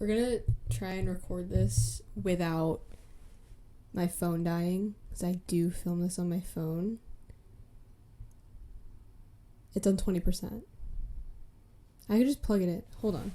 We're gonna try and record this without my phone dying, because I do film this on my phone. It's on 20%. I could just plug it in. Hold on.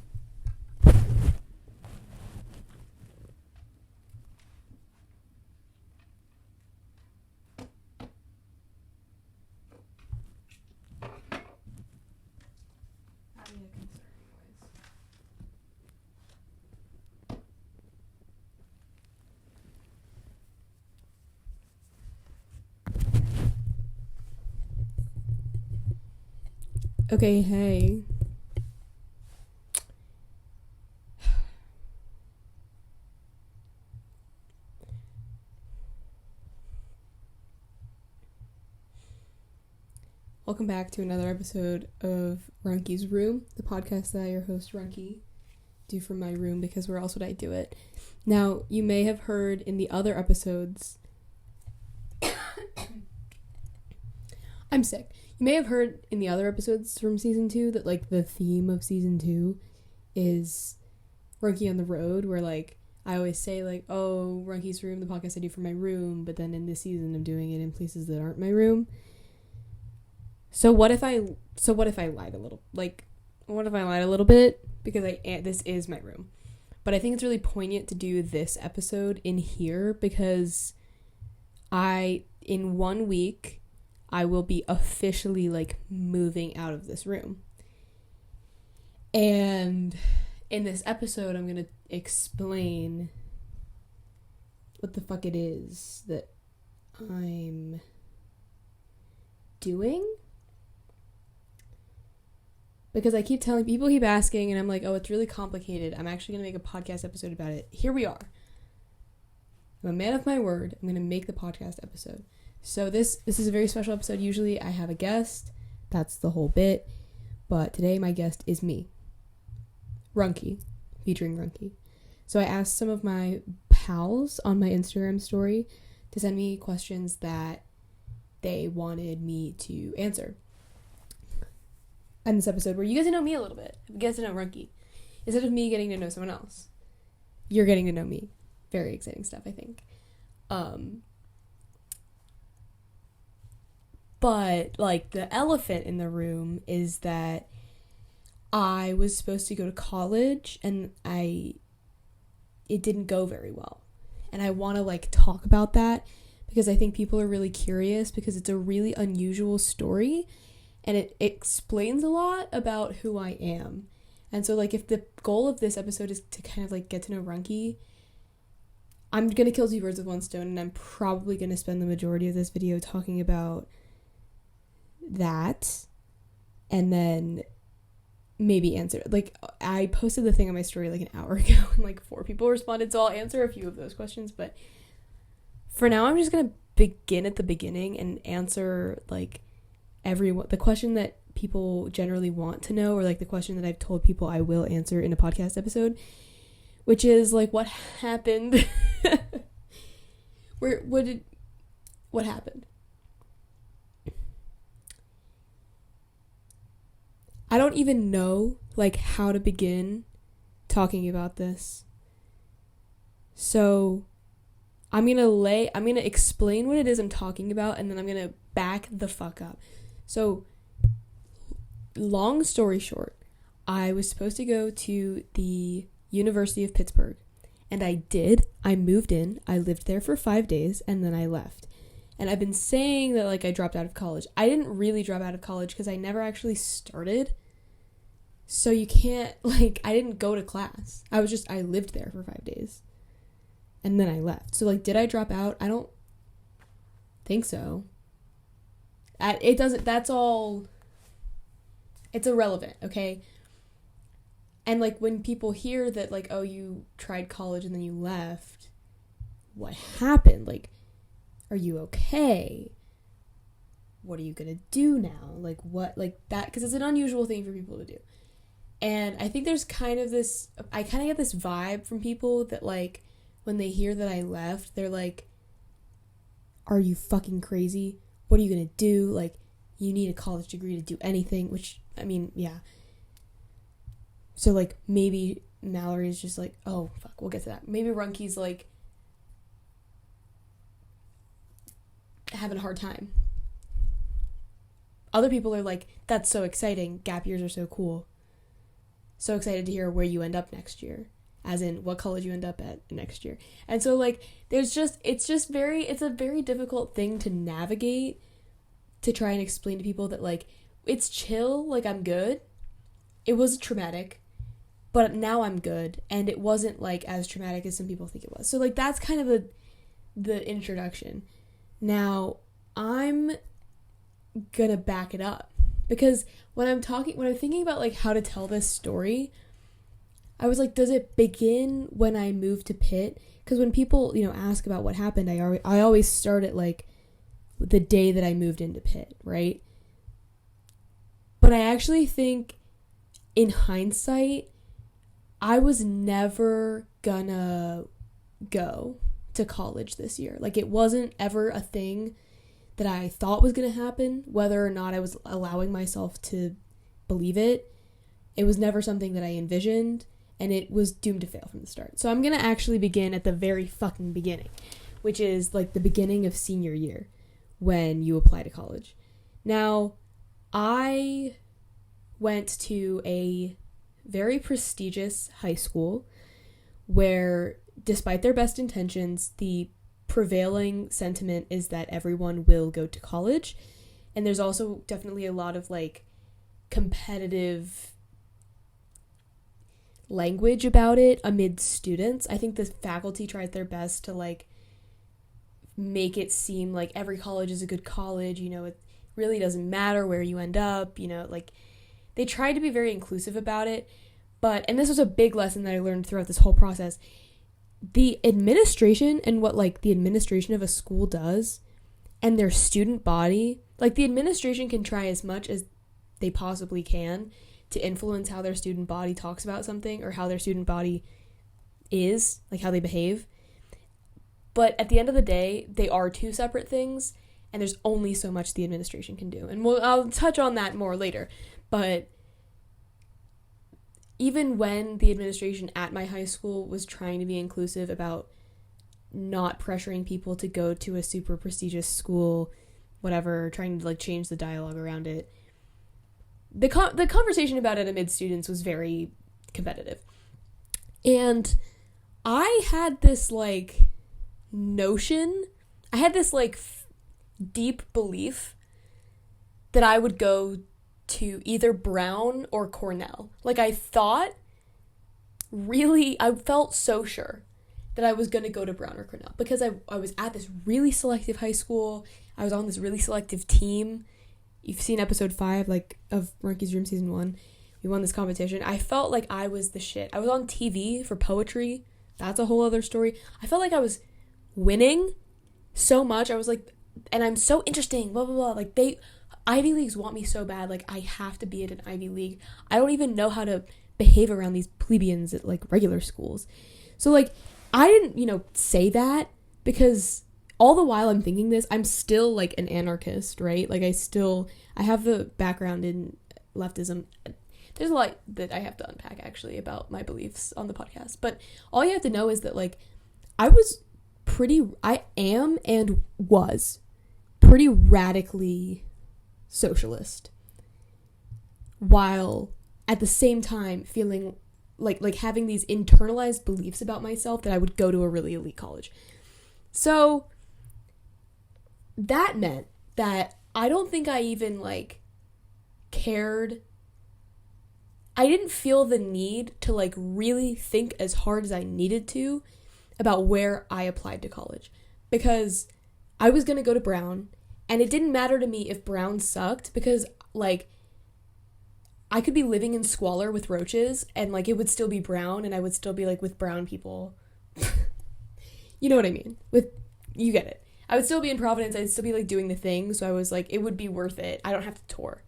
Okay, hey. Welcome back to another episode of Runky's Room, the podcast that I, your host Runky, do from my room because where else would I do it? Now, you may have heard in the other episodes... I'm sick. You may have heard in the other episodes from season 2 that, like, the theme of season 2 is Runky on the road, where, like, I always say, like, oh, Runky's Room, the podcast I do from my room, but then in this season I'm doing it in places that aren't my room. So what if I lied a little? Like, what if I lied a little bit? Because this is my room. But I think it's really poignant to do this episode in here because in 1 week, I will be officially, like, moving out of this room. And in this episode, I'm going to explain what the fuck it is that I'm doing. Because people keep asking, and I'm like, oh, it's really complicated. I'm actually going to make a podcast episode about it. Here we are. I'm a man of my word. I'm going to make the podcast episode. So this is a very special episode. Usually I have a guest. That's the whole bit. But today my guest is me. Runky. Featuring Runky. So I asked some of my pals on my Instagram story to send me questions that they wanted me to answer. In this episode where you get to know me a little bit. You get to know Runky. Instead of me getting to know someone else. You're getting to know me. Very exciting stuff, I think. But, like, the elephant in the room is that I was supposed to go to college and it didn't go very well. And I want to, like, talk about that because I think people are really curious because it's a really unusual story. And it explains a lot about who I am. And so, like, if the goal of this episode is to kind of, like, get to know Runky, I'm going to kill two birds with one stone, and I'm probably going to spend the majority of this video talking about that, and then maybe answer. Like, I posted the thing on my story, like, an hour ago, and, like, 4 people responded, so I'll answer a few of those questions, but for now, I'm just going to begin at the beginning and answer, like, the question that people generally want to know, or like the question that I've told people I will answer in a podcast episode, which is like, what happened? What happened? I don't even know like how to begin talking about this. So I'm gonna explain what it is I'm talking about, and then I'm gonna back the fuck up. So, long story short, I was supposed to go to the University of Pittsburgh, and I did. I moved in, I lived there for 5 days, and then I left. And I've been saying that, like, I dropped out of college. I didn't really drop out of college because I never actually started. So you can't, like, I didn't go to class. I lived there for 5 days. And then I left. So, like, did I drop out? I don't think so. That's all, it's irrelevant, okay? And, like, when people hear that, like, oh, you tried college and then you left, what happened? Like, are you okay? What are you gonna do now? Like, what, like, that, because it's an unusual thing for people to do. And I think there's I kind of get this vibe from people that, like, when they hear that I left, they're like, are you fucking crazy? What are you gonna do? Like, you need a college degree to do anything, which, I mean, yeah. So, like, maybe Mallory's just like, oh, fuck, we'll get to that. Maybe Runky's, like, having a hard time. Other people are like, that's so exciting. Gap years are so cool. So excited to hear where you end up next year. As in, what college you end up at next year. And so, like, it's a very difficult thing to navigate, to try and explain to people that, like, it's chill, like, I'm good. It was traumatic, but now I'm good, and it wasn't, like, as traumatic as some people think it was. So, like, that's kind of the introduction. Now, I'm gonna back it up, because when I'm thinking about, like, how to tell this story, I was like, does it begin when I moved to Pitt? Because when people, ask about what happened, I always start at, like, the day that I moved into Pitt, right? But I actually think, in hindsight, I was never gonna go to college this year. Like, it wasn't ever a thing that I thought was gonna happen, whether or not I was allowing myself to believe it. It was never something that I envisioned, and it was doomed to fail from the start. So I'm gonna actually begin at the very fucking beginning, which is, like, the beginning of senior year, when you apply to college. Now, I went to a very prestigious high school where, despite their best intentions, the prevailing sentiment is that everyone will go to college. And there's also definitely a lot of, like, competitive language about it amid students. I think the faculty tries their best to, like, make it seem like every college is a good college, it really doesn't matter where you end up, like, they tried to be very inclusive about it. And this was a big lesson that I learned throughout this whole process, the administration and what, like, the administration of a school does, and their student body, like, the administration can try as much as they possibly can to influence how their student body talks about something, or how their student body is, like, how they behave. But at the end of the day, they are two separate things, and there's only so much the administration can do. And I'll touch on that more later. But even when the administration at my high school was trying to be inclusive about not pressuring people to go to a super prestigious school, whatever, trying to, like, change the dialogue around it, the conversation about it amid students was very competitive. And I had this, like, notion, I had this, like, deep belief that I would go to either Brown or Cornell. Like, I felt so sure that I was going to go to Brown or Cornell, because I was at this really selective high school. I was on this really selective team. You've seen episode 5, like, of Runky's Room season 1. We won this competition. I felt like I was the shit. I was on TV for poetry. That's a whole other story. I felt like I was winning so much. I was like, and I'm so interesting, blah, blah, blah. Like, Ivy Leagues want me so bad. Like, I have to be at an Ivy League. I don't even know how to behave around these plebeians at, like, regular schools. So, like, I didn't, say that, because all the while I'm thinking this, I'm still, like, an anarchist, right? Like, I have the background in leftism. There's a lot that I have to unpack, actually, about my beliefs on the podcast. But all you have to know is that, like, I am and was pretty radically socialist, while at the same time feeling like having these internalized beliefs about myself that I would go to a really elite college. So that meant that I don't think I even, like, cared. I didn't feel the need to, like, really think as hard as I needed to about where I applied to college, because I was going to go to Brown, and it didn't matter to me if Brown sucked, because, like, I could be living in squalor with roaches, and, like, it would still be Brown, and I would still be, like, with brown people. You know what I mean? You get it. I would still be in Providence. I'd still be, like, doing the thing. So I was like, it would be worth it. I don't have to tour.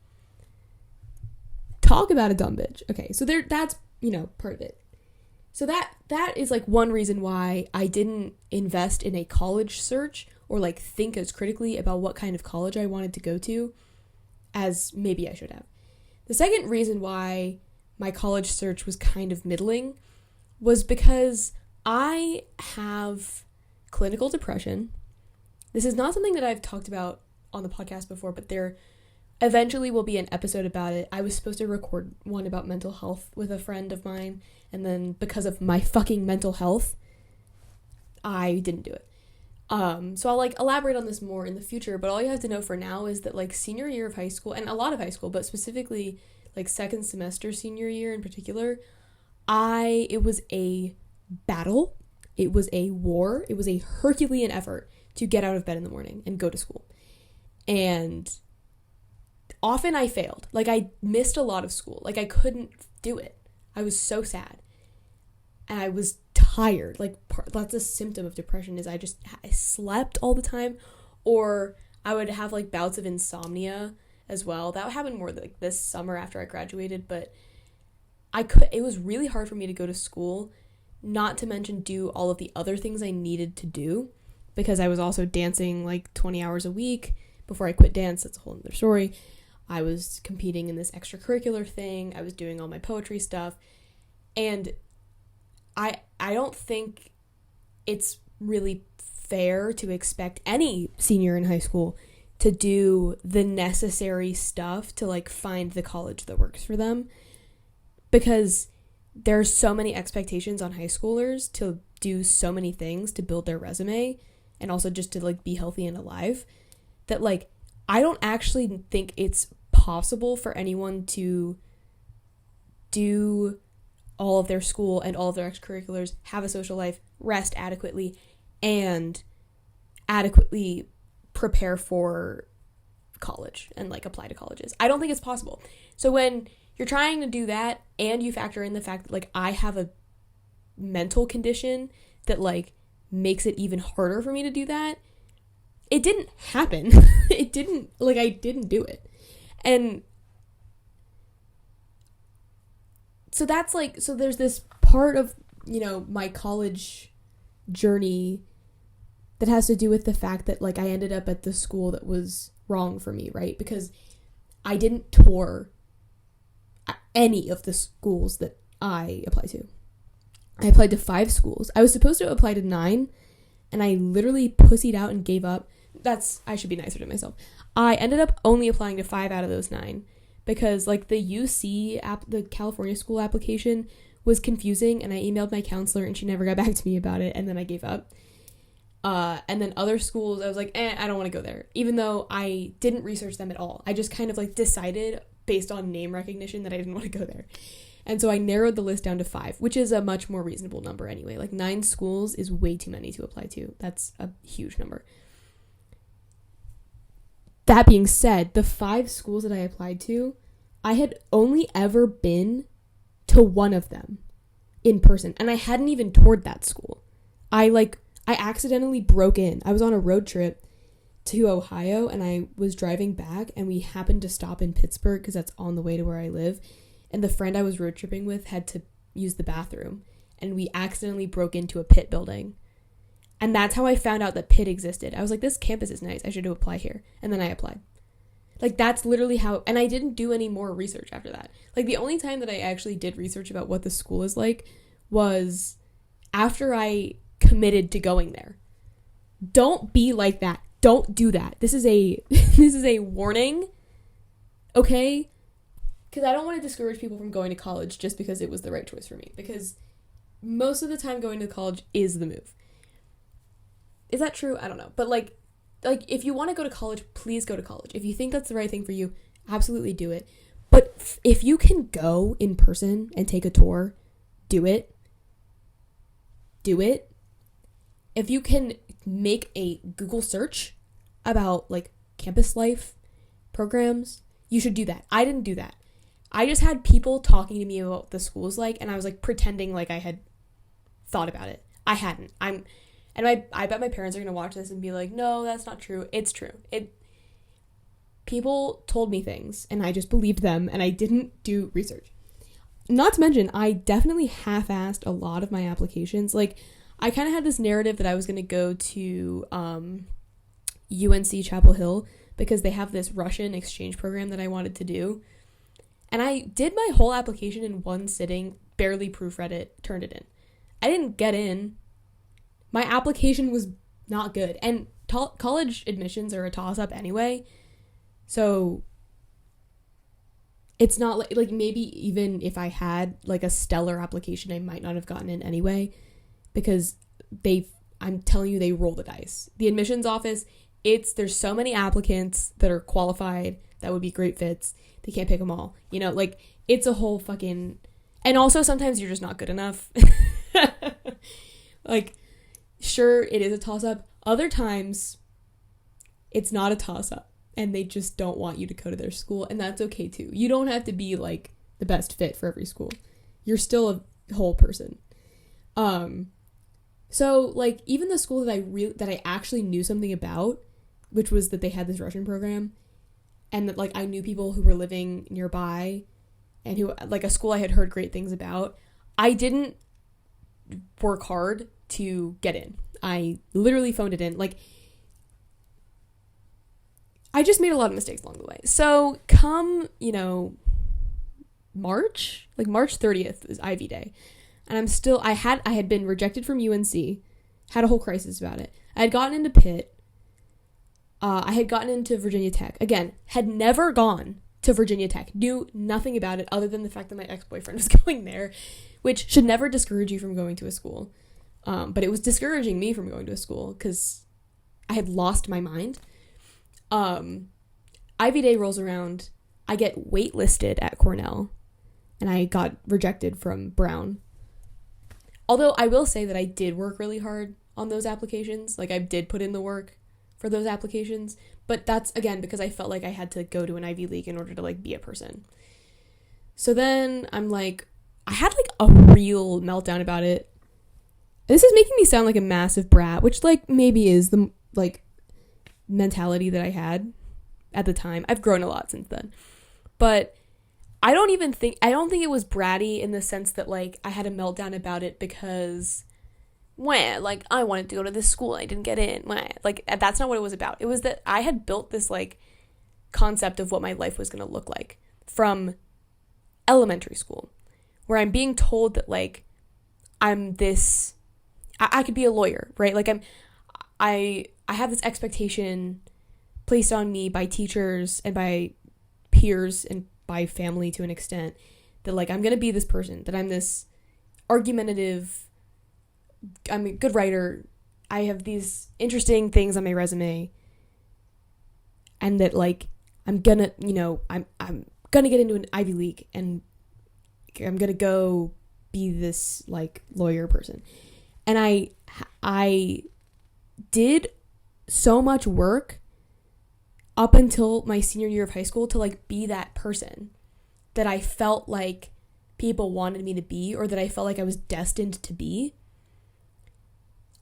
Talk about a dumb bitch. Okay, so that's, part of it. So that is, like, one reason why I didn't invest in a college search, or, like, think as critically about what kind of college I wanted to go to as maybe I should have. The second reason why my college search was kind of middling was because I have clinical depression. This is not something that I've talked about on the podcast before, but there eventually will be an episode about it. I was supposed to record one about mental health with a friend of mine, and then because of my fucking mental health, I didn't do it. So I'll elaborate on this more in the future, but all you have to know for now is that senior year of high school, and a lot of high school, but specifically second semester senior year in particular, it was a battle. It was a war. It was a Herculean effort to get out of bed in the morning and go to school. And often I failed. I missed a lot of school. I couldn't do it. I was so sad. And I was tired. That's a symptom of depression is I slept all the time, or I would have bouts of insomnia as well. That happened more this summer after I graduated, but it was really hard for me to go to school, not to mention do all of the other things I needed to do, because I was also dancing 20 hours a week before I quit dance. That's a whole other story. I was competing in this extracurricular thing. I was doing all my poetry stuff. And I don't think it's really fair to expect any senior in high school to do the necessary stuff to find the college that works for them, because there's so many expectations on high schoolers to do so many things to build their resume and also just to be healthy and alive, that I don't actually think it's possible for anyone to do all of their school and all of their extracurriculars, have a social life, rest adequately, and adequately prepare for college and apply to colleges. I don't think it's possible. So when you're trying to do that and you factor in the fact that I have a mental condition that makes it even harder for me to do that, it didn't happen. It didn't, I didn't do it. And so that's so there's this part of, my college journey that has to do with the fact that I ended up at the school that was wrong for me, right? Because I didn't tour any of the schools that I applied to. I applied to 5 schools. I was supposed to apply to 9, and I literally pussied out and gave up. I should be nicer to myself. I ended up only applying to 5 out of those 9 because the UC the California school application was confusing, and I emailed my counselor and she never got back to me about it, and then I gave up. And then other schools, I was I don't want to go there, even though I didn't research them at all. I just kind of decided based on name recognition that I didn't want to go there. And so I narrowed the list down to 5, which is a much more reasonable number anyway. 9 schools is way too many to apply to. That's a huge number. That being said, the 5 schools that I applied to, I had only ever been to one of them in person, and I hadn't even toured that school. I accidentally broke in. I was on a road trip to Ohio, and I was driving back, and we happened to stop in Pittsburgh because that's on the way to where I live, and the friend I was road tripping with had to use the bathroom, and we accidentally broke into a Pitt building. And that's how I found out that Pitt existed. I was this campus is nice. I should apply here. And then I applied. That's literally how, and I didn't do any more research after that. The only time that I actually did research about what the school is was after I committed to going there. Don't be like that. Don't do that. This is a warning. Okay? Because I don't want to discourage people from going to college just because it was the right choice for me. Because most of the time going to college is the move. Is that true? I don't know. But if you want to go to college, please go to college. If you think that's the right thing for you, absolutely do it. But if you can go in person and take a tour, do it. Do it. If you can make a Google search about campus life programs, you should do that. I didn't do that. I just had people talking to me about what the school's and I was pretending I had thought about it. I hadn't. I bet my parents are going to watch this and be no, that's not true. It's true. People told me things, and I just believed them, and I didn't do research. Not to mention, I definitely half-assed a lot of my applications. I kind of had this narrative that I was going to go to UNC Chapel Hill because they have this Russian exchange program that I wanted to do. And I did my whole application in one sitting, barely proofread it, turned it in. I didn't get in. My application was not good. And college admissions are a toss-up anyway. So it's not like maybe even if I had like a stellar application, I might not have gotten in anyway, because I'm telling you, they roll the dice. The admissions office, there's so many applicants that are qualified that would be great fits. They can't pick them all. You know, like, it's a whole fucking... And also, sometimes you're just not good enough. Like, sure, it is a toss-up. Other times, it's not a toss-up, and they just don't want you to go to their school, and that's okay, too. You don't have to be, like, the best fit for every school. You're still a whole person. So, like, even the school that I actually knew something about, which was that they had this Russian program, and that, like, I knew people who were living nearby, and who, like, a school I had heard great things about, I didn't work hard to get in. I literally phoned it in. Like, I just made a lot of mistakes along the way. So, come, March 30th is Ivy Day. And I had been rejected from UNC, had a whole crisis about it. I had gotten into Pitt. I had gotten into Virginia Tech. Again, had never gone to Virginia Tech. Knew nothing about it other than the fact that my ex-boyfriend was going there, which should never discourage you from going to a school. But it was discouraging me from going to a school because I had lost my mind. Ivy Day rolls around. I get waitlisted at Cornell, and I got rejected from Brown. Although I will say that I did work really hard on those applications. Like, I did put in the work for those applications. But that's, again, because I felt like I had to go to an Ivy League in order to, like, be a person. So then I'm like, I had, like, a real meltdown about it. This is making me sound like a massive brat, which, like, maybe is the, like, mentality that I had at the time. I've grown a lot since then. But I don't think it was bratty in the sense that, like, I had a meltdown about it because, like, I wanted to go to this school, I didn't get in, like, that's not what it was about. It was that I had built this, like, concept of what my life was going to look like from elementary school, where I'm being told that, like, I'm this, I could be a lawyer, right? Like, I have this expectation placed on me by teachers and by peers and by family to an extent that, like, I'm going to be this person, that I'm this argumentative, I'm a good writer, I have these interesting things on my resume, and that, like, I'm gonna, I'm gonna get into an Ivy League, and I'm gonna go be this, like, lawyer person. And I did so much work up until my senior year of high school to, like, be that person that I felt like people wanted me to be, or that I felt like I was destined to be.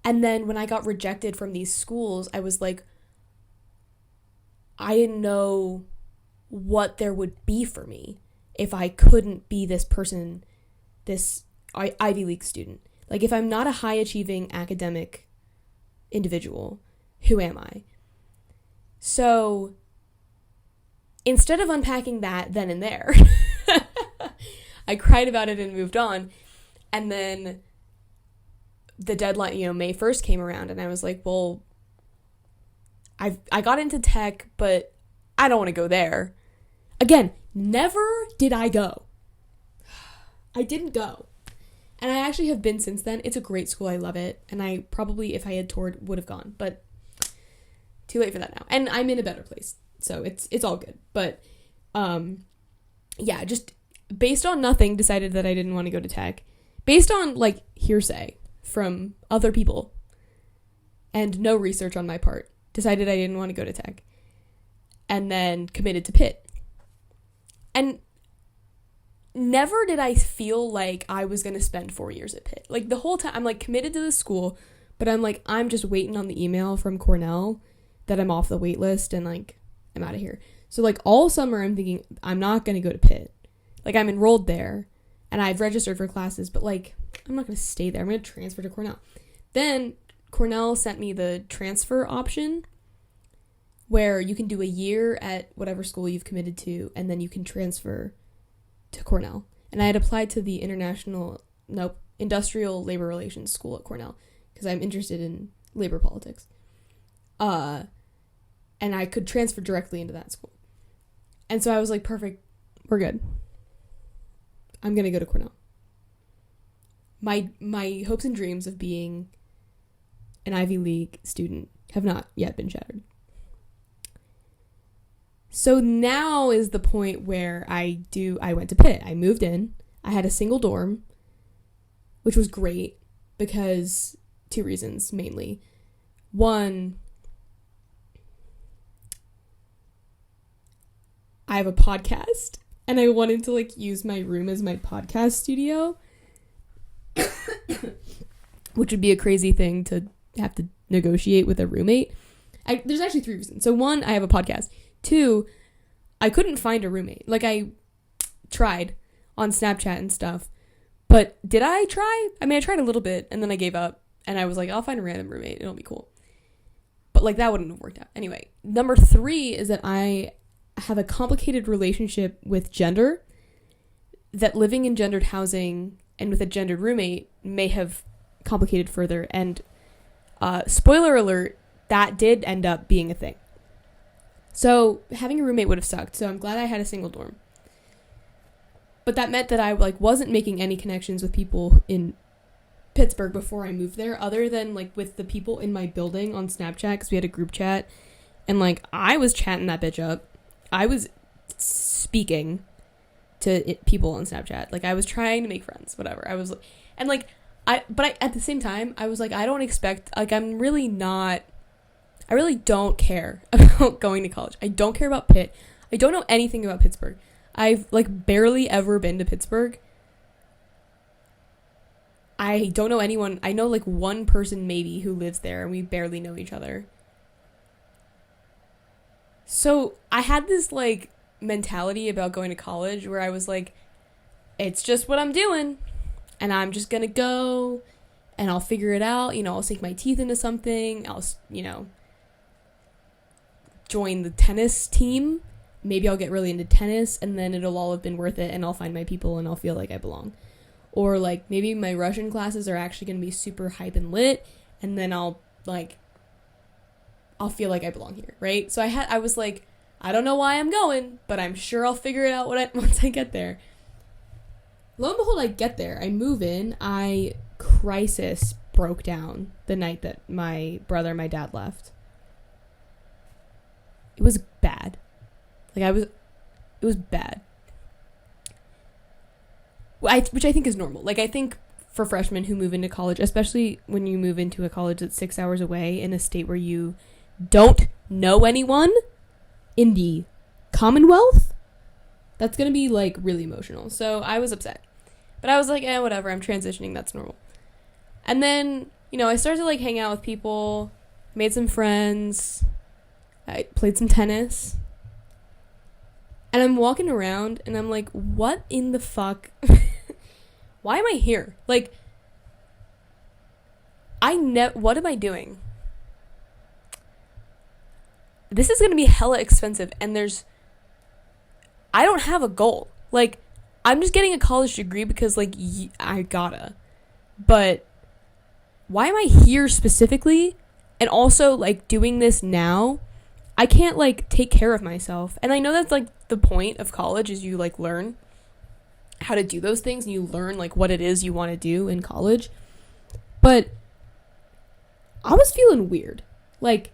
And then when I got rejected from these schools, I was like, I didn't know what there would be for me if I couldn't be this person, this Ivy League student. Like, if I'm not a high-achieving academic individual, who am I? So, instead of unpacking that then and there, I cried about it and moved on. And then the deadline, May 1st came around, and I was like, well, I got into tech, but I don't want to go there. Again, never did I go. I didn't go. And I actually have been since then. It's a great school. I love it. And I probably, if I had toured, would have gone. But too late for that now. And I'm in a better place. So it's all good. But, yeah, just based on nothing, decided that I didn't want to go to tech. Based on, like, hearsay from other people and no research on my part, decided I didn't want to go to tech. And then committed to Pitt. And never did I feel like I was going to spend 4 years at Pitt. Like, the whole time, I'm, like, committed to the school, but I'm, like, I'm just waiting on the email from Cornell that I'm off the wait list and, like, I'm out of here. So, like, all summer I'm thinking, I'm not going to go to Pitt. Like, I'm enrolled there, and I've registered for classes, but, like, I'm not going to stay there. I'm going to transfer to Cornell. Then Cornell sent me the transfer option, where you can do a year at whatever school you've committed to, and then you can transfer to Cornell. And I had applied to the International industrial labor relations school at Cornell, because I'm interested in labor politics. And I could transfer directly into that school. And so I was like, perfect, we're good. I'm going to go to Cornell. My hopes and dreams of being an Ivy League student have not yet been shattered. So now is the point where I went to Pitt. I moved in. I had a single dorm, which was great because 2 reasons mainly. One, I have a podcast and I wanted to like use my room as my podcast studio, which would be a crazy thing to have to negotiate with a roommate. There's actually 3 reasons. So 1, I have a podcast. 2, I couldn't find a roommate. Like, I tried on Snapchat and stuff, but did I try? I mean, I tried a little bit and then I gave up and I was like, I'll find a random roommate. It'll be cool. But like, that wouldn't have worked out. Anyway, number 3 is that I have a complicated relationship with gender, that living in gendered housing and with a gendered roommate may have complicated further. And spoiler alert, that did end up being a thing. So having a roommate would have sucked. So I'm glad I had a single dorm. But that meant that I like wasn't making any connections with people in Pittsburgh before I moved there, other than like with the people in my building on Snapchat, because we had a group chat, and like I was chatting that bitch up. I was speaking to people on Snapchat. Like, I was trying to make friends, whatever. I was, and like, at the same time, I was like, I don't expect, like, I really don't care about going to college. I don't care about Pitt. I don't know anything about Pittsburgh. I've, like, barely ever been to Pittsburgh. I don't know anyone. I know, like, one person maybe who lives there, and we barely know each other. So I had this, like, mentality about going to college where I was like, it's just what I'm doing, and I'm just gonna go, and I'll figure it out. You know, I'll sink my teeth into something. I'll, you know, join the tennis team. Maybe I'll get really into tennis, and then it'll all have been worth it, and I'll find my people, and I'll feel like I belong. Or, like, maybe my Russian classes are actually gonna be super hype and lit, and then I'll feel like I belong here, right? So I was like, I don't know why I'm going, but I'm sure I'll figure it out once I get there. Lo and behold, I get there. I move in. Crisis broke down the night that my brother and my dad left. It was bad. It was bad. Which I think is normal. Like, I think for freshmen who move into college, especially when you move into a college that's 6 hours away in a state where you don't know anyone in the Commonwealth, that's gonna be like really emotional. So I was upset, but I was like, whatever, I'm transitioning, that's normal. And then, you know, I started to like hang out with people, made some friends, I played some tennis, and I'm walking around and I'm like, what in the fuck? Why am I here? Like, what am I doing? This is going to be hella expensive, and I don't have a goal. Like, I'm just getting a college degree because, like, I gotta. But why am I here specifically? And also, like, doing this now, I can't, like, take care of myself. And I know that's, like, the point of college is you, like, learn how to do those things, and you learn, like, what it is you want to do in college. But I was feeling weird. Like,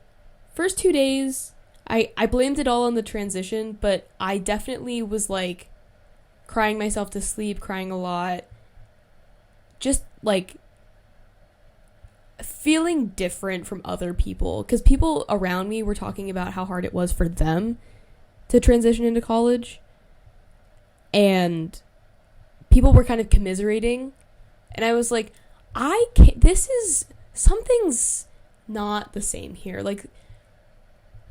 first 2 days, I blamed it all on the transition, but I definitely was, like, crying myself to sleep, crying a lot. Just, like, feeling different from other people. Because people around me were talking about how hard it was for them to transition into college. And people were kind of commiserating. And I was like, something's not the same here. Like,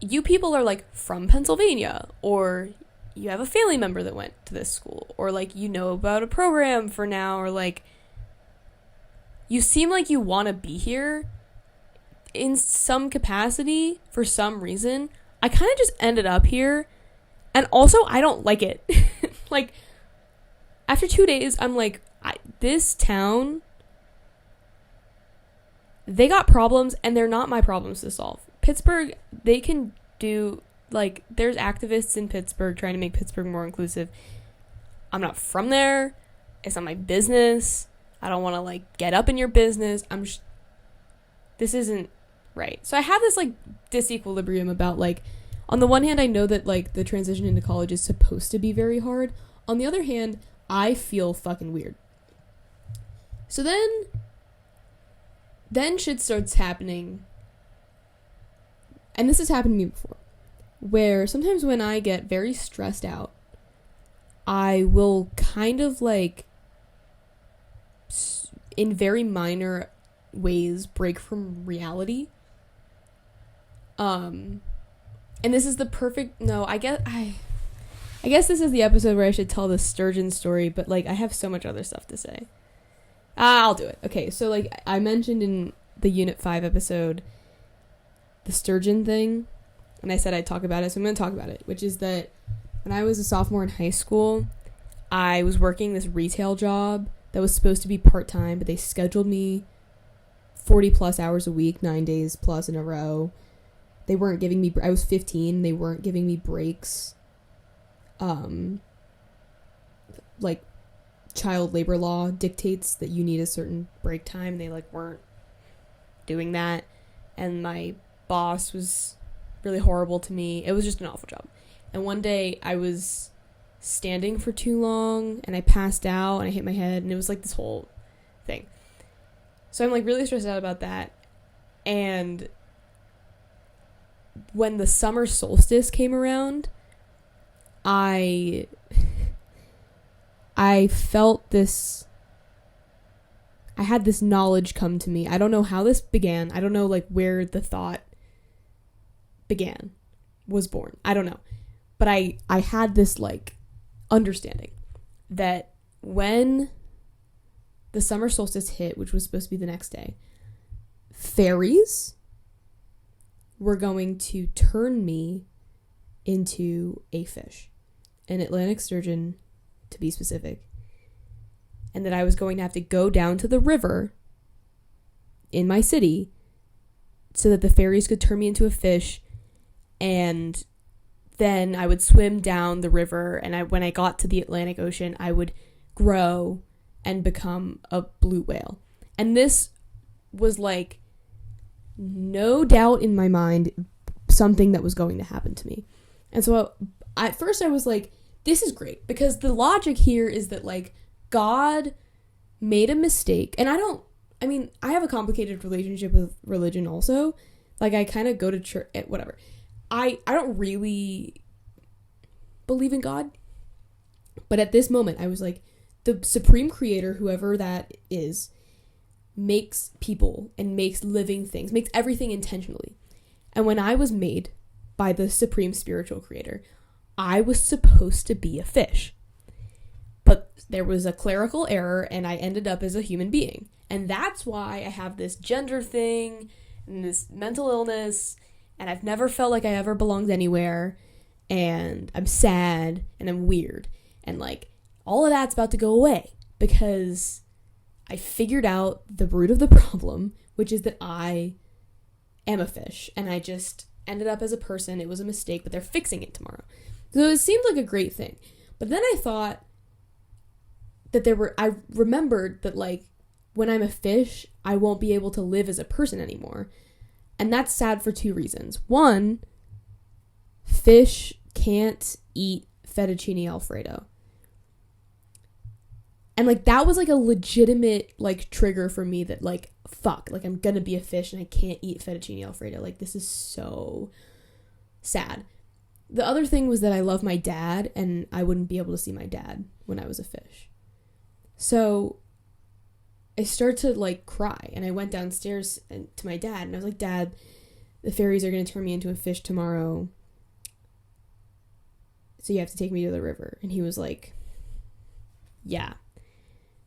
you people are, like, from Pennsylvania, or you have a family member that went to this school, or, like, you know about a program for now, or, like, you seem like you want to be here in some capacity for some reason. I kind of just ended up here, and also I don't like it. Like, after 2 days, I'm like, this town, they got problems, and they're not my problems to solve. Pittsburgh, they can do, like, there's activists in Pittsburgh trying to make Pittsburgh more inclusive. I'm not from there. It's not my business. I don't want to, like, get up in your business. This isn't right. So I have this, like, disequilibrium about, like, on the one hand, I know that, like, the transition into college is supposed to be very hard. On the other hand, I feel fucking weird. So then shit starts happening. And this has happened to me before. Where sometimes when I get very stressed out, I will kind of, like, in very minor ways, break from reality. And this is the perfect, no, I guess this is the episode where I should tell the sturgeon story, but, like, I have so much other stuff to say. I'll do it. Okay, so, like, I mentioned in the Unit 5 episode the sturgeon thing, and I said I'd talk about it, so I'm going to talk about it, which is that when I was a sophomore in high school, I was working this retail job that was supposed to be part-time, but they scheduled me 40-plus hours a week, 9 days plus in a row. They weren't giving me, I was 15, they weren't giving me breaks. Like, child labor law dictates that you need a certain break time. They, like, weren't doing that. And my boss was really horrible to me. It was just an awful job. And one day I was standing for too long and I passed out and I hit my head, and it was, like, this whole thing. So I'm, like, really stressed out about that. And when the summer solstice came around, I felt this, I had this knowledge come to me. I don't know how this began. I don't know, like, where the thought was born. I don't know. But I had this, like, understanding that when the summer solstice hit, which was supposed to be the next day, fairies were going to turn me into a fish, an Atlantic sturgeon to be specific, and that I was going to have to go down to the river in my city so that the fairies could turn me into a fish, and then I would swim down the river, and when I got to the Atlantic Ocean, I would grow and become a blue whale. And this was, like, no doubt in my mind something that was going to happen to me. And so at first I was like, this is great, because the logic here is that, like, God made a mistake. And I have a complicated relationship with religion also. Like, I kind of go to church, whatever. I don't really believe in God. But at this moment, I was like, the supreme creator, whoever that is, makes people and makes living things, makes everything intentionally. And when I was made by the supreme spiritual creator, I was supposed to be a fish. But there was a clerical error, and I ended up as a human being. And that's why I have this gender thing and this mental illness, and I've never felt like I ever belonged anywhere, and I'm sad, and I'm weird. And, like, all of that's about to go away, because I figured out the root of the problem, which is that I am a fish, and I just ended up as a person. It was a mistake, but they're fixing it tomorrow. So it seemed like a great thing. But then I thought that I remembered that, like, when I'm a fish, I won't be able to live as a person anymore. And that's sad for two reasons. One, fish can't eat fettuccine Alfredo. And, like, that was, like, a legitimate, like, trigger for me that, like, fuck, like, I'm gonna be a fish and I can't eat fettuccine Alfredo. Like, this is so sad. The other thing was that I love my dad, and I wouldn't be able to see my dad when I was a fish. So I started to, like, cry, and I went downstairs to my dad, and I was like, Dad, the fairies are going to turn me into a fish tomorrow, so you have to take me to the river. And he was like, yeah.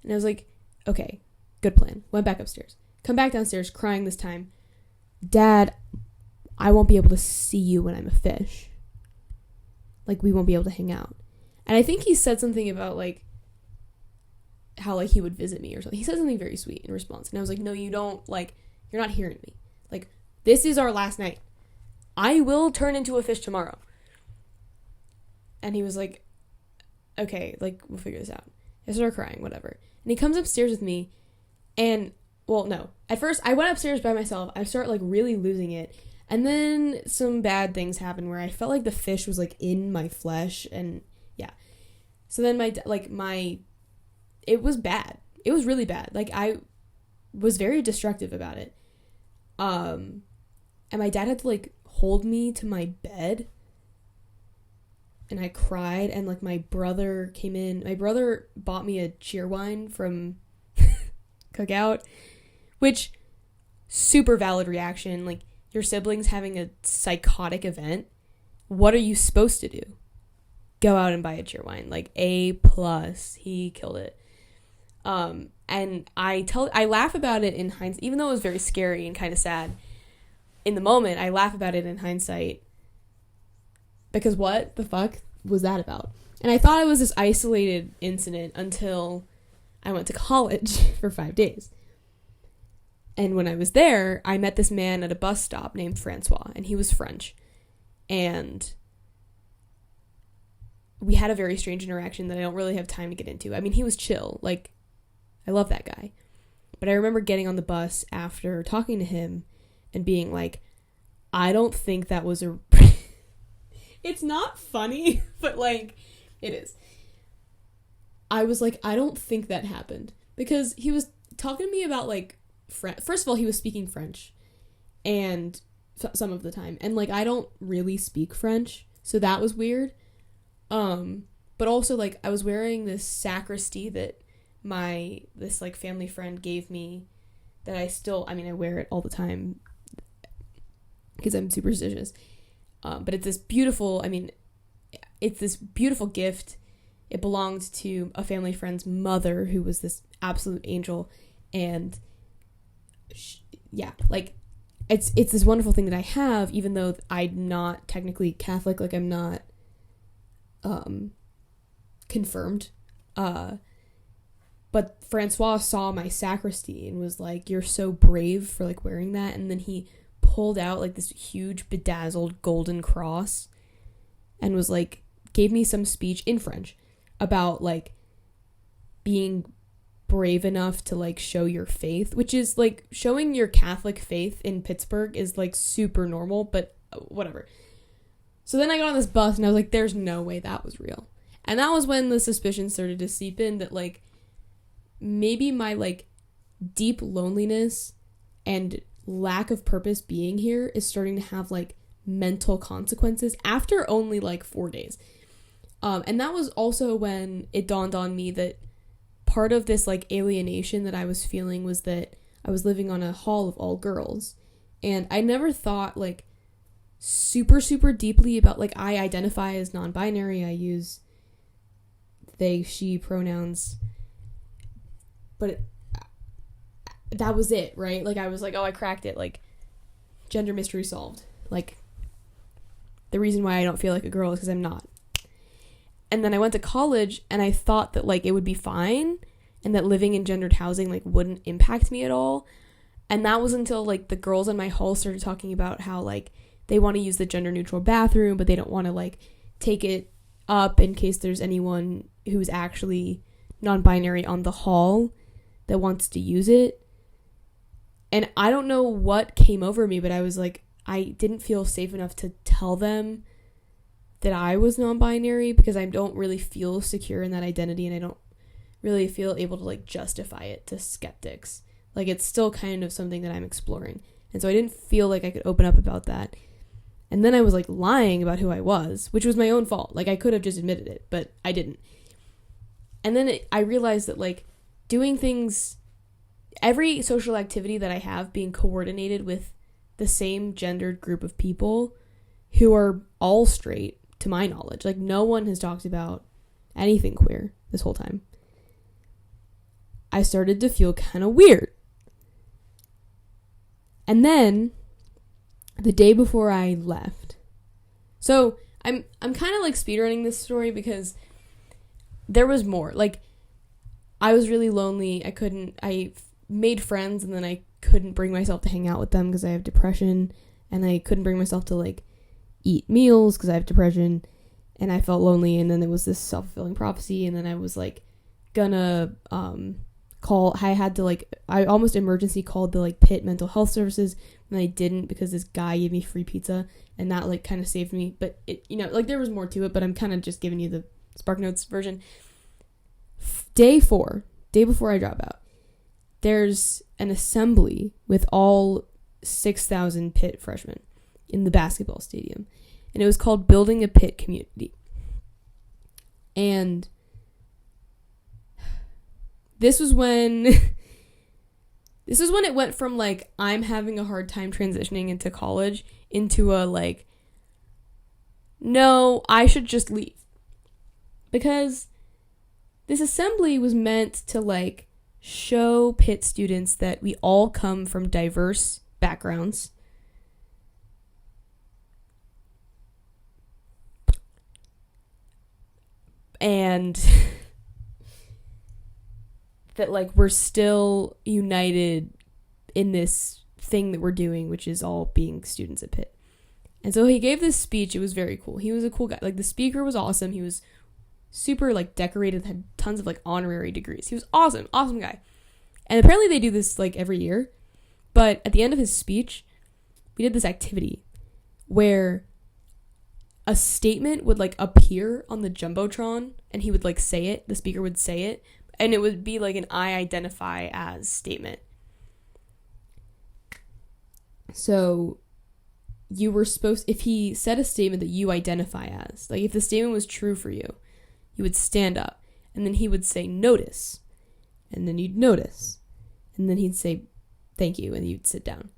And I was like, okay, good plan. Went back upstairs. Come back downstairs, crying this time. Dad, I won't be able to see you when I'm a fish. Like, we won't be able to hang out. And I think he said something about, like, how, like, he would visit me or something. He said something very sweet in response. And I was like, no, you don't, like, you're not hearing me. Like, this is our last night. I will turn into a fish tomorrow. And he was like, okay, like, we'll figure this out. I started crying, whatever. And he comes upstairs with me, and, well, no. At first, I went upstairs by myself. I start, like, really losing it. And then some bad things happened where I felt like the fish was, like, in my flesh, and, yeah. So then it was bad. It was really bad. Like, I was very destructive about it. And my dad had to, like, hold me to my bed, and I cried, and, like, my brother came in. My brother bought me a cheerwine from Cookout, which, super valid reaction. Like, your siblings having a psychotic event, what are you supposed to do? Go out and buy a cheerwine. Like, A+, he killed it. And I laugh about it in hindsight, even though it was very scary and kind of sad. In the moment, I laugh about it in hindsight, because what the fuck was that about? And I thought it was this isolated incident until I went to college for 5 days. And when I was there, I met this man at a bus stop named Francois, and he was French. And we had a very strange interaction that I don't really have time to get into. I mean, he was chill. Like, I love that guy. But I remember getting on the bus after talking to him and being like, I don't think that was a... It's not funny, but, like, it is. I was like, I don't think that happened. Because he was talking to me about, like, first of all, he was speaking French. And some of the time. And, like, I don't really speak French. So that was weird. But also, like, I was wearing this sacristy that this, like, family friend gave me that I wear it all the time because I'm superstitious. But it's this beautiful gift. It belonged to a family friend's mother, who was this absolute angel. And it's this wonderful thing that I have, even though I'm not technically Catholic. Like, I'm not confirmed. But Francois saw my sacristy and was like, you're so brave for, like, wearing that. And then he pulled out, like, this huge bedazzled golden cross and was like, gave me some speech in French about, like, being brave enough to, like, show your faith, which is, like, showing your Catholic faith in Pittsburgh is, like, super normal, but whatever. So then I got on this bus and I was like, there's no way that was real. And that was when the suspicion started to seep in that, like, maybe my, like, deep loneliness and lack of purpose being here is starting to have, like, mental consequences after only, like, 4 days. And that was also when it dawned on me that part of this, like, alienation that I was feeling was that I was living on a hall of all girls. And I never thought, like, super, super deeply about, like, I identify as non-binary. I use they, she pronouns. But that was it, right? Like, I was like, oh, I cracked it. Like, gender mystery solved. Like, the reason why I don't feel like a girl is because I'm not. And then I went to college, and I thought that, like, it would be fine, and that living in gendered housing, like, wouldn't impact me at all. And that was until, like, the girls in my hall started talking about how, like, they want to use the gender-neutral bathroom, but they don't want to, like, take it up in case there's anyone who's actually non-binary on the hall that wants to use it. And I don't know what came over me, but I was like, I didn't feel safe enough to tell them that I was non-binary because I don't really feel secure in that identity, and I don't really feel able to, like, justify it to skeptics. Like, it's still kind of something that I'm exploring. And so I didn't feel like I could open up about that. And then I was, like, lying about who I was, which was my own fault. Like, I could have just admitted it, but I didn't. And then I realized that, like, doing things, every social activity that I have being coordinated with the same gendered group of people who are all straight, to my knowledge. Like, no one has talked about anything queer this whole time. I started to feel kind of weird. And then, the day before I left, so I'm kind of, like, speedrunning this story because there was more. Like, I was really lonely. I made friends, and then I couldn't bring myself to hang out with them because I have depression, and I couldn't bring myself to like eat meals because I have depression, and I felt lonely. And then there was this self-fulfilling prophecy, and then I was like gonna I almost emergency called the like Pitt mental health services, and I didn't because this guy gave me free pizza, and that like kind of saved me. But it, you know, like there was more to it, but I'm kind of just giving you the Spark Notes version. Day before I drop out, there's an assembly with all 6,000 Pitt freshmen in the basketball stadium, and it was called Building a Pitt Community. And this was when it went from like I'm having a hard time transitioning into college into a like, no, I should just leave. Because this assembly was meant to like show Pitt students that we all come from diverse backgrounds. And that like we're still united in this thing that we're doing, which is all being students at Pitt. And so he gave this speech. It was very cool. He was a cool guy. Like the speaker was awesome. He was super like decorated, had tons of like honorary degrees. He was awesome guy. And apparently they do this like every year. But at the end of his speech, we did this activity where a statement would like appear on the Jumbotron, and he would like say it. The speaker would say it, and it would be like an I identify as statement. So you were supposed, if he said a statement that you identify as, like if the statement was true for you, you would stand up, and then he would say notice, and then you'd notice, and then he'd say thank you, and you'd sit down.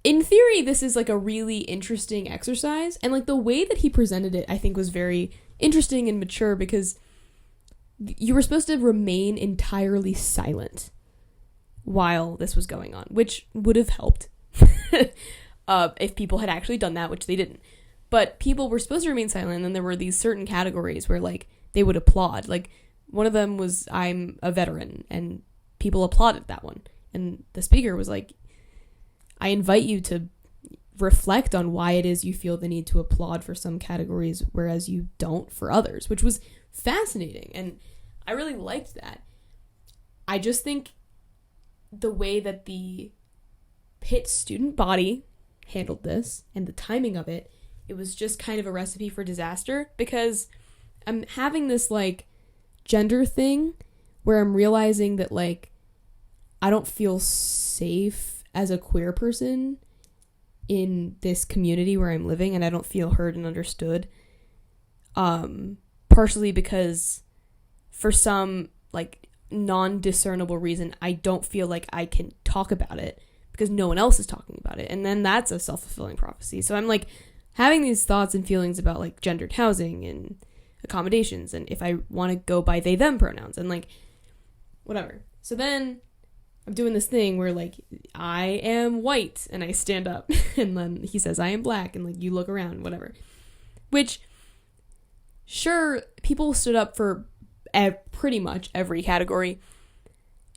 In theory, this is like a really interesting exercise, and like the way that he presented it, I think was very interesting and mature, because you were supposed to remain entirely silent while this was going on, which would have helped if people had actually done that, which they didn't. But people were supposed to remain silent, and then there were these certain categories where like they would applaud. Like one of them was I'm a veteran, and people applauded that one, and the speaker was like, I invite you to reflect on why it is you feel the need to applaud for some categories, whereas you don't for others, which was fascinating. And I really liked that. I just think the way that the Pitt student body handled this and the timing of it, it was just kind of a recipe for disaster, because I'm having this like gender thing where I'm realizing that like I don't feel safe as a queer person in this community where I'm living, and I don't feel heard and understood. Partially because for some like non-discernible reason, I don't feel like I can talk about it because no one else is talking about it. And then that's a self-fulfilling prophecy. So I'm like having these thoughts and feelings about like gendered housing and accommodations, and if I want to go by they them pronouns and like whatever. So then I'm doing this thing where like I am white and I stand up, and then he says I am black, and like you look around, whatever. Which, sure, people stood up for pretty much every category.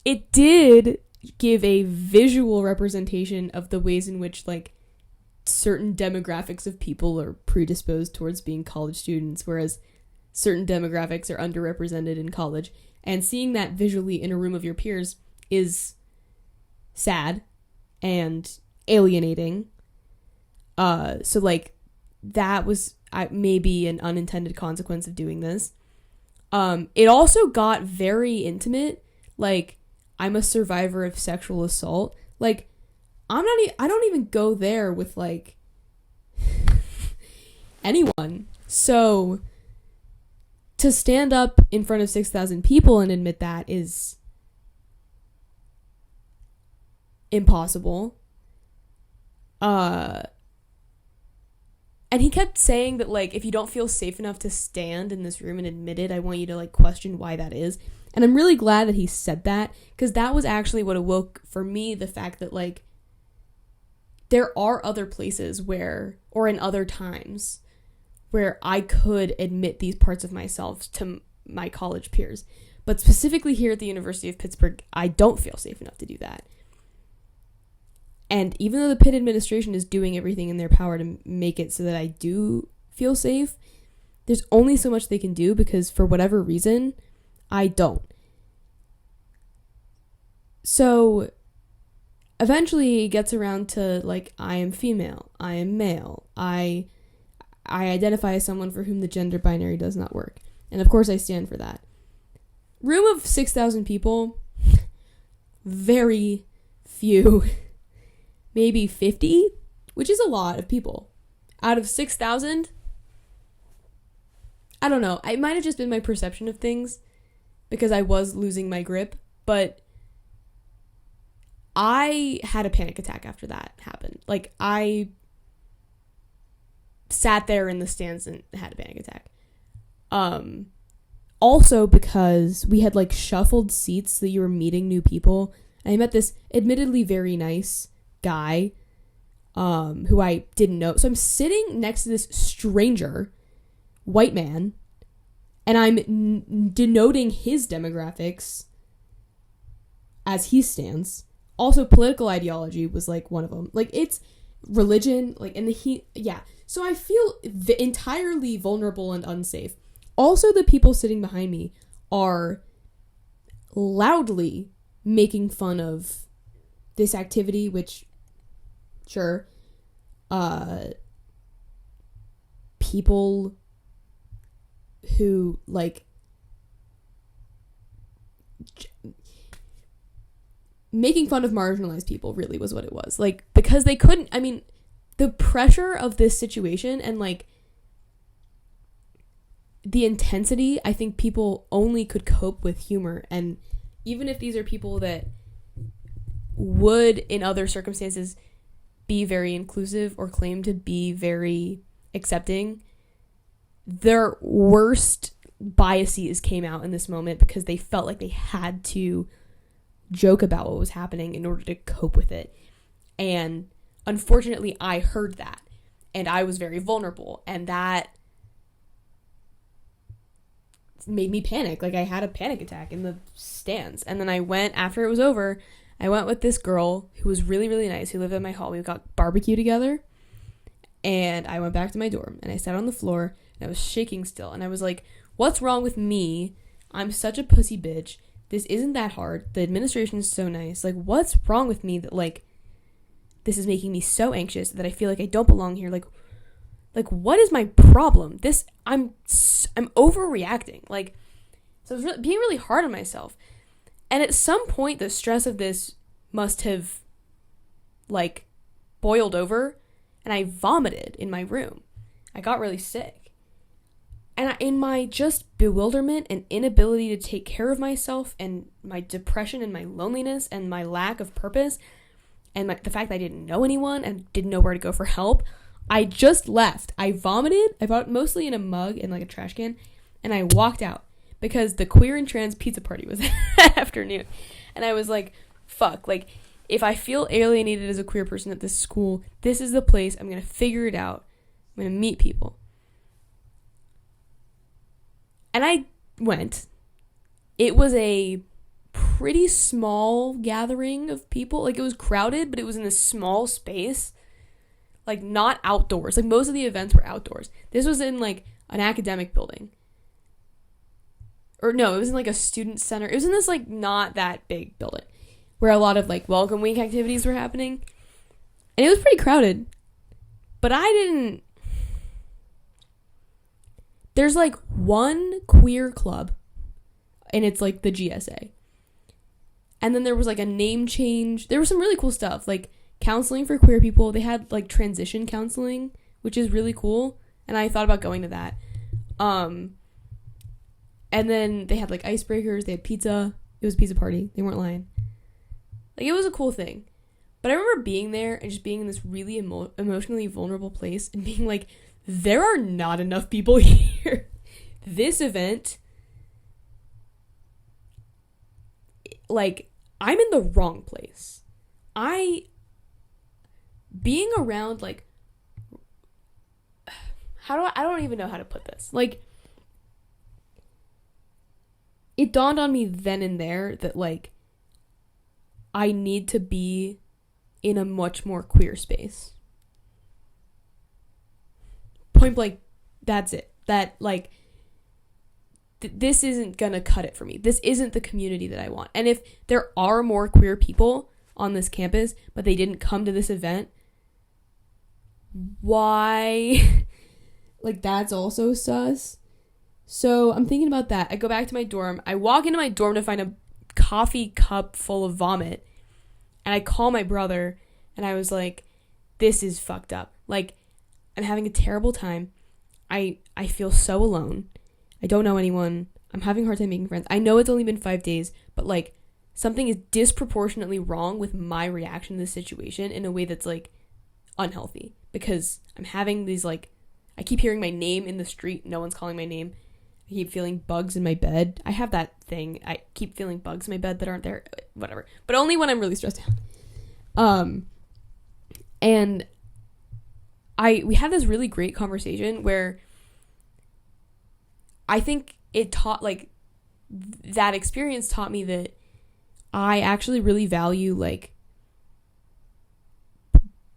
It did give a visual representation of the ways in which like certain demographics of people are predisposed towards being college students, whereas certain demographics are underrepresented in college. And seeing that visually in a room of your peers is sad and alienating. So like that was maybe an unintended consequence of doing this. It also got very intimate. Like, I'm a survivor of sexual assault. Like, I don't even go there with like anyone. So to stand up in front of 6,000 people and admit that is impossible. And he kept saying that like if you don't feel safe enough to stand in this room and admit it, I want you to like question why that is. And I'm really glad that he said that, because that was actually what awoke for me the fact that like there are other places where, or in other times, where I could admit these parts of myself to my college peers. But specifically here at the University of Pittsburgh, I don't feel safe enough to do that. And even though the Pitt administration is doing everything in their power to make it so that I do feel safe, there's only so much they can do because for whatever reason, I don't. So eventually it gets around to like, I am female, I am male, I identify as someone for whom the gender binary does not work. And of course I stand for that. Room of 6,000 people, very few, maybe 50, which is a lot of people. Out of 6,000, I don't know. It might have just been my perception of things because I was losing my grip, but I had a panic attack after that happened. Like, I sat there in the stands and had a panic attack. Also because we had like shuffled seats so that you were meeting new people. I met this admittedly very nice guy who I didn't know. So I'm sitting next to this stranger, white man, and I'm denoting his demographics as he stands. Also, political ideology was like one of them. Like, it's religion, like, and yeah. So I feel entirely vulnerable and unsafe. Also, the people sitting behind me are loudly making fun of this activity, which, sure, people who, like, making fun of marginalized people really was what it was. Like, because they couldn't, I mean, the pressure of this situation and, like, the intensity, I think people only could cope with humor. And even if these are people that would, in other circumstances, be very inclusive or claim to be very accepting, their worst biases came out in this moment because they felt like they had to joke about what was happening in order to cope with it. And unfortunately, I heard that. And I was very vulnerable. And that made me panic. Like, I had a panic attack in the stands. And then I went, after it was over, I went with this girl who was really, really nice, who lived in my hall. We got barbecue together. And I went back to my dorm. And I sat on the floor. And I was shaking still. And I was like, what's wrong with me? I'm such a pussy bitch. This isn't that hard. The administration is so nice. Like, what's wrong with me that, like, this is making me so anxious that I feel like I don't belong here? Like, what is my problem? I'm overreacting. Like, so I was being really hard on myself. And at some point, the stress of this must have, like, boiled over. And I vomited in my room. I got really sick. And in my just bewilderment and inability to take care of myself and my depression and my loneliness and my lack of purpose and the fact that I didn't know anyone and didn't know where to go for help, I just left. I vomited. I vomited mostly in a mug and like a trash can. And I walked out because the queer and trans pizza party was that afternoon. And I was like, fuck, like, if I feel alienated as a queer person at this school, this is the place. I'm going to figure it out. I'm going to meet people. And I went. It was a pretty small gathering of people. Like, it was crowded, but it was in a small space. Like, not outdoors. Like, most of the events were outdoors. This was in, like, an academic building. Or, no, it was in, like, a student center. It was in this, like, not that big building where a lot of, like, welcome week activities were happening. And it was pretty crowded. But I didn't... There's, like, one queer club, and it's, like, the GSA. And then there was, like, a name change. There was some really cool stuff, like, counseling for queer people. They had, like, transition counseling, which is really cool, and I thought about going to that. And then they had, like, icebreakers. They had pizza. It was a pizza party. They weren't lying. Like, it was a cool thing. But I remember being there and just being in this really emotionally vulnerable place and being like, there are not enough people here. This event, like, I'm in the wrong place. Being around, like, I don't even know how to put this. Like, it dawned on me then and there that, like, I need to be in a much more queer space. Point blank, that's it. That, like, this isn't gonna cut it for me. This isn't the community that I want. And if there are more queer people on this campus, but they didn't come to this event, why? Like, that's also sus. So I'm thinking about that. I go back to my dorm. I walk into my dorm to find a coffee cup full of vomit. And I call my brother, and I was like, this is fucked up. Like, I'm having a terrible time. I feel so alone. I don't know anyone. I'm having a hard time making friends. I know it's only been 5 days, but, like, something is disproportionately wrong with my reaction to this situation in a way that's, like, unhealthy. Because I'm having these, like, I keep hearing my name in the street. No one's calling my name. I keep feeling bugs in my bed. I have that thing. I keep feeling bugs in my bed that aren't there. Whatever. But only when I'm really stressed out. And we had this really great conversation where I think it taught, like, that experience taught me that I actually really value, like,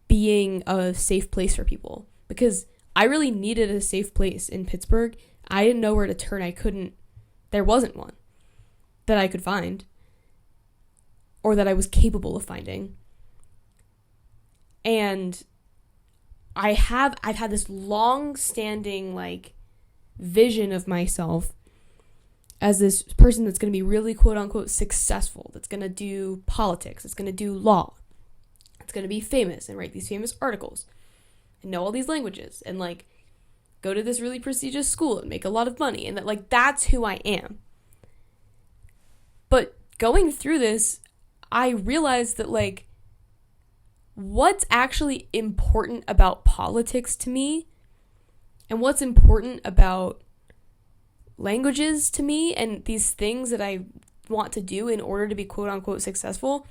being a safe place for people. Because I really needed a safe place in Pittsburgh. I didn't know where to turn. There wasn't one that I could find or that I was capable of finding. And I've had this long-standing, like, vision of myself as this person that's going to be really quote-unquote successful, that's going to do politics, that's going to do law, that's going to be famous and write these famous articles and know all these languages and, like, go to this really prestigious school and make a lot of money, and that, like, that's who I am. But going through this, I realized that, like, what's actually important about politics to me and what's important about languages to me and these things that I want to do in order to be quote-unquote successful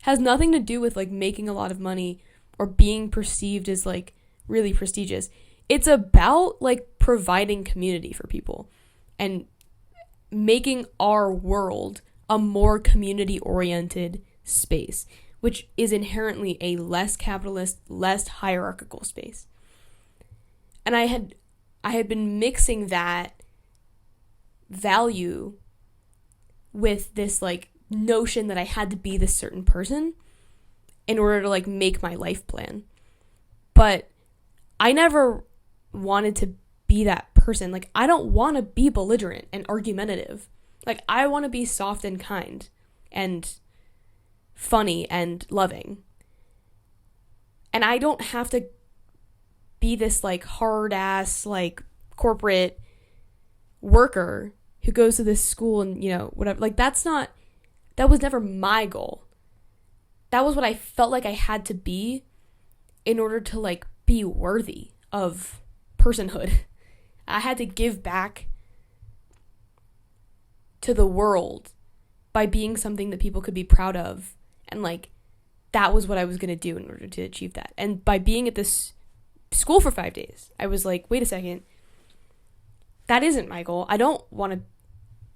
has nothing to do with, like, making a lot of money or being perceived as, like, really prestigious. It's about, like, providing community for people and making our world a more community-oriented space, which is inherently a less capitalist, less hierarchical space. And I had been mixing that value with this, like, notion that I had to be this certain person in order to, like, make my life plan. But I never wanted to be that person. Like, I don't want to be belligerent and argumentative. Like, I want to be soft and kind and funny and loving. And I don't have to be this, like, hard ass, like, corporate worker who goes to this school and, you know, whatever. Like, that was never my goal. That was what I felt like I had to be in order to, like, be worthy of personhood. I had to give back to the world by being something that people could be proud of. And, like, that was what I was going to do in order to achieve that. And by being at this school for 5 days, I was like, wait a second. That isn't my goal. I don't want to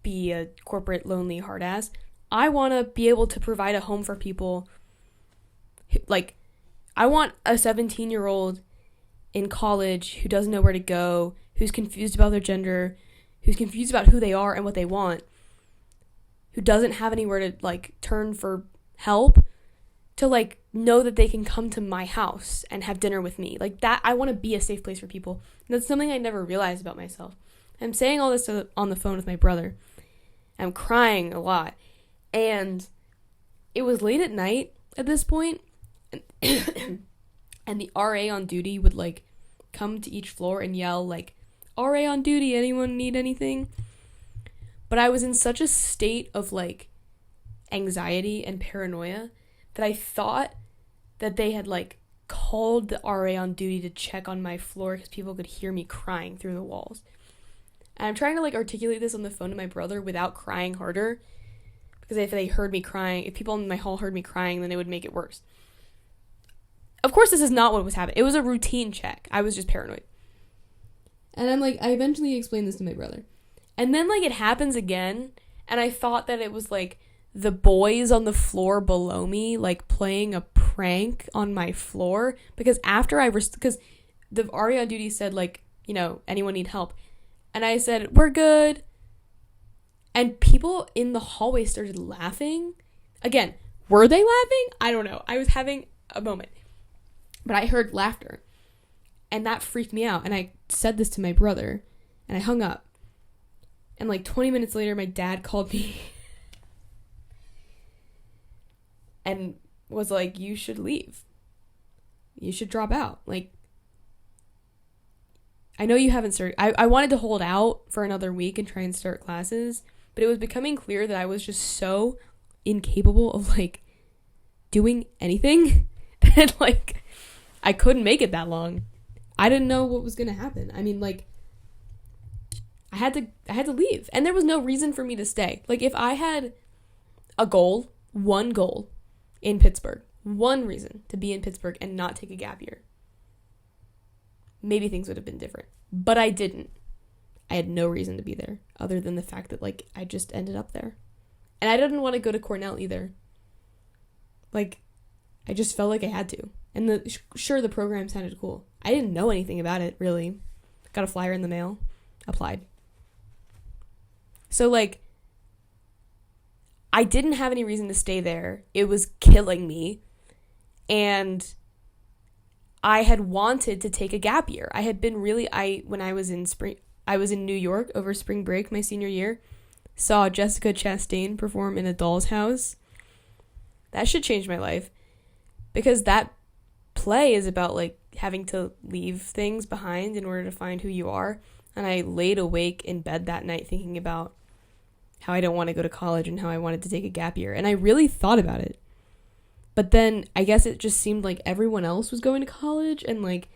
be a corporate, lonely hard ass. I want to be able to provide a home for people. Like, I want a 17-year-old in college who doesn't know where to go, who's confused about their gender, who's confused about who they are and what they want, who doesn't have anywhere to, like, turn for help, to, like, know that they can come to my house and have dinner with me. Like, that, I want to be a safe place for people. And that's something I never realized about myself. I'm saying all this on the phone with my brother. I'm crying a lot. And it was late at night at this point, and the RA on duty would, like, come to each floor and yell, like, RA on duty, anyone need anything? But I was in such a state of, like, anxiety and paranoia that I thought that they had, like, called the RA on duty to check on my floor because people could hear me crying through the walls. And I'm trying to, like, articulate this on the phone to my brother without crying harder, because if they heard me crying, if people in my hall heard me crying, then it would make it worse. Of course, this is not what was happening. It was a routine check. I was just paranoid. And I'm like, I eventually explained this to my brother. And then, like, it happens again, And I thought that it was like the boys on the floor below me, like playing a prank on my floor. Because because the RA on duty said, like, you know, anyone need help? And I said, we're good. And people in the hallway started laughing. Again, were they laughing? I don't know. I was having a moment. But I heard laughter. And that freaked me out. And I said this to my brother. And I hung up. And like 20 minutes later, my dad called me. And was like, you should leave. You should drop out. Like, I know you haven't started. I wanted to hold out for another week and try and start classes. But it was becoming clear that I was just so incapable of, like, doing anything that, like, I couldn't make it that long. I didn't know what was going to happen. I mean, like, I had to leave. And there was no reason for me to stay. Like, if I had a goal, one goal in Pittsburgh, one reason to be in Pittsburgh and not take a gap year, maybe things would have been different. But I didn't. I had no reason to be there other than the fact that, like, I just ended up there. And I didn't want to go to Cornell either. Like, I just felt like I had to. And sure, the program sounded cool. I didn't know anything about it, really. Got a flyer in the mail. Applied. So, like, I didn't have any reason to stay there. It was killing me. And I had wanted to take a gap year. I had been when I was in New York over spring break my senior year, saw Jessica Chastain perform in A Doll's House. That should change my life, because that play is about, like, having to leave things behind in order to find who you are. And I laid awake in bed that night thinking about how I don't want to go to college and how I wanted to take a gap year. And I really thought about it. But then I guess it just seemed like everyone else was going to college, and, like,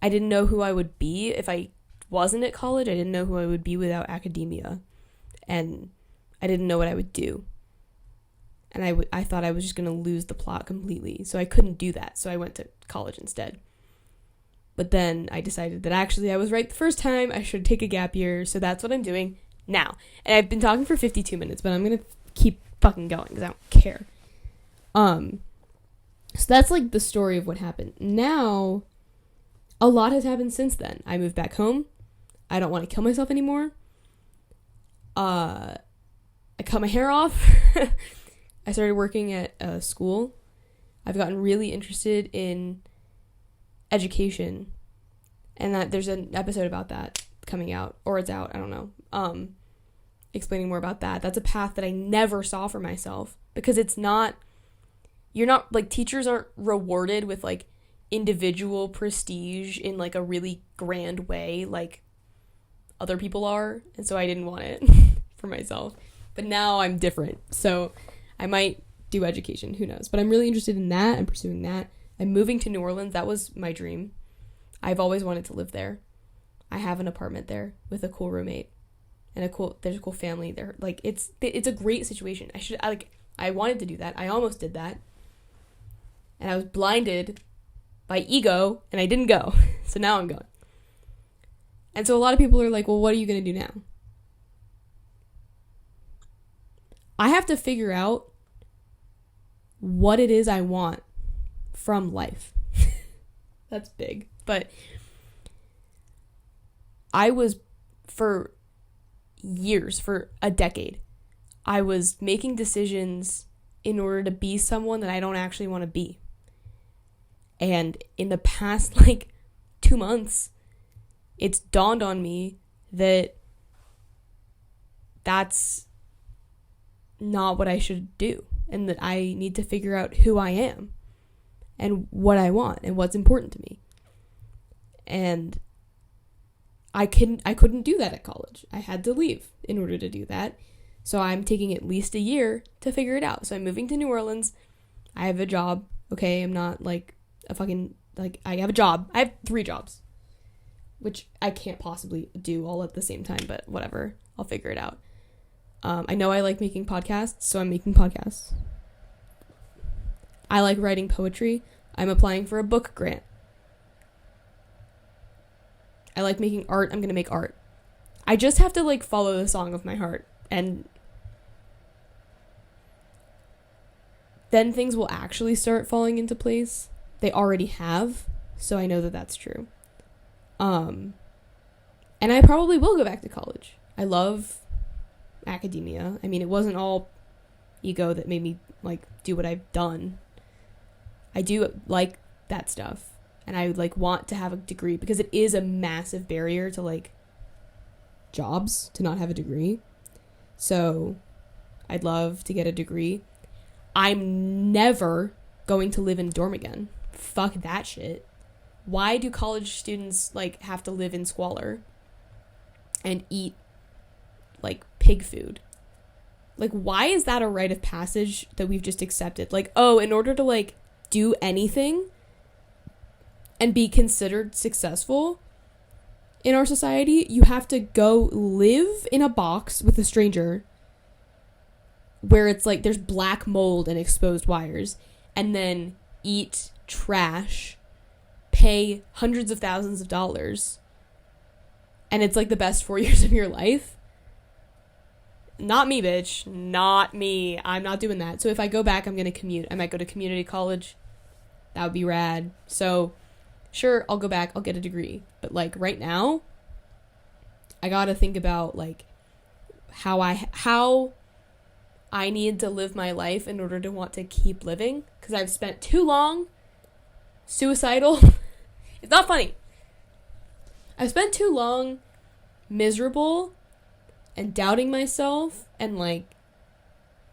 I didn't know who I would be if I wasn't at college. I didn't know who I would be without academia, and I didn't know what I would do. And I thought I was just going to lose the plot completely, so I couldn't do that. So I went to college instead. But then I decided that actually I was right the first time. I should take a gap year, so that's what I'm doing now. And I've been talking for 52 minutes, but I'm going to keep fucking going because I don't care. So that's, like, the story of what happened. Now, a lot has happened since then. I moved back home. I don't want to kill myself anymore. I cut my hair off. I started working at a school. I've gotten really interested in education, and that there's an episode about that coming out, or it's out, I don't know, explaining more about that. That's a path that I never saw for myself, because you're not, like, teachers aren't rewarded with, like, individual prestige in, like, a really grand way like other people are, and so I didn't want it for myself. But now I'm different, so I might do education, who knows. But I'm really interested in that. I'm pursuing that. I'm moving to New Orleans. That was my dream. I've always wanted to live there. I have an apartment there with a cool roommate and there's a cool family there. Like, it's a great situation. I wanted to do that. I almost did that. And I was blinded by ego, and I didn't go. So now I'm going. And so a lot of people are like, well, what are you going to do now? I have to figure out what it is I want from life. That's big. But I was, for years, for a decade, I was making decisions in order to be someone that I don't actually want to be. And in the past, like, 2 months, it's dawned on me that that's not what I should do, and that I need to figure out who I am and what I want and what's important to me. And I couldn't do that at college. I had to leave in order to do that. So I'm taking at least a year to figure it out. So I'm moving to New Orleans. I have a job. Okay, I'm not like a fucking, like, I have a job. I have 3 jobs, which I can't possibly do all at the same time, but whatever. I'll figure it out. I know I like making podcasts, so I'm making podcasts. I like writing poetry. I'm applying for a book grant. I like making art. I'm going to make art. I just have to, like, follow the song of my heart. And then things will actually start falling into place. They already have, so I know that that's true. And I probably will go back to college. I love academia. I mean, it wasn't all ego that made me like do what I've done. I do like that stuff, and I like want to have a degree because it is a massive barrier to like jobs to not have a degree. So I'd love to get a degree. I'm never going to live in a dorm again. Fuck that shit. Why do college students like have to live in squalor and eat like pig food? Like, why is that a rite of passage that we've just accepted? Like, oh, in order to like do anything and be considered successful in our society, you have to go live in a box with a stranger where it's like there's black mold and exposed wires, and then eat trash, pay hundreds of thousands of dollars, and it's like the best 4 years of your life. Not me, bitch. Not me. I'm not doing that. So if I go back, I'm gonna commute. I might go to community college. That would be rad. So sure, I'll go back, I'll get a degree, but like right now I gotta think about like how I need to live my life in order to want to keep living, because I've spent too long suicidal. It's not funny. I've spent too long miserable and doubting myself and like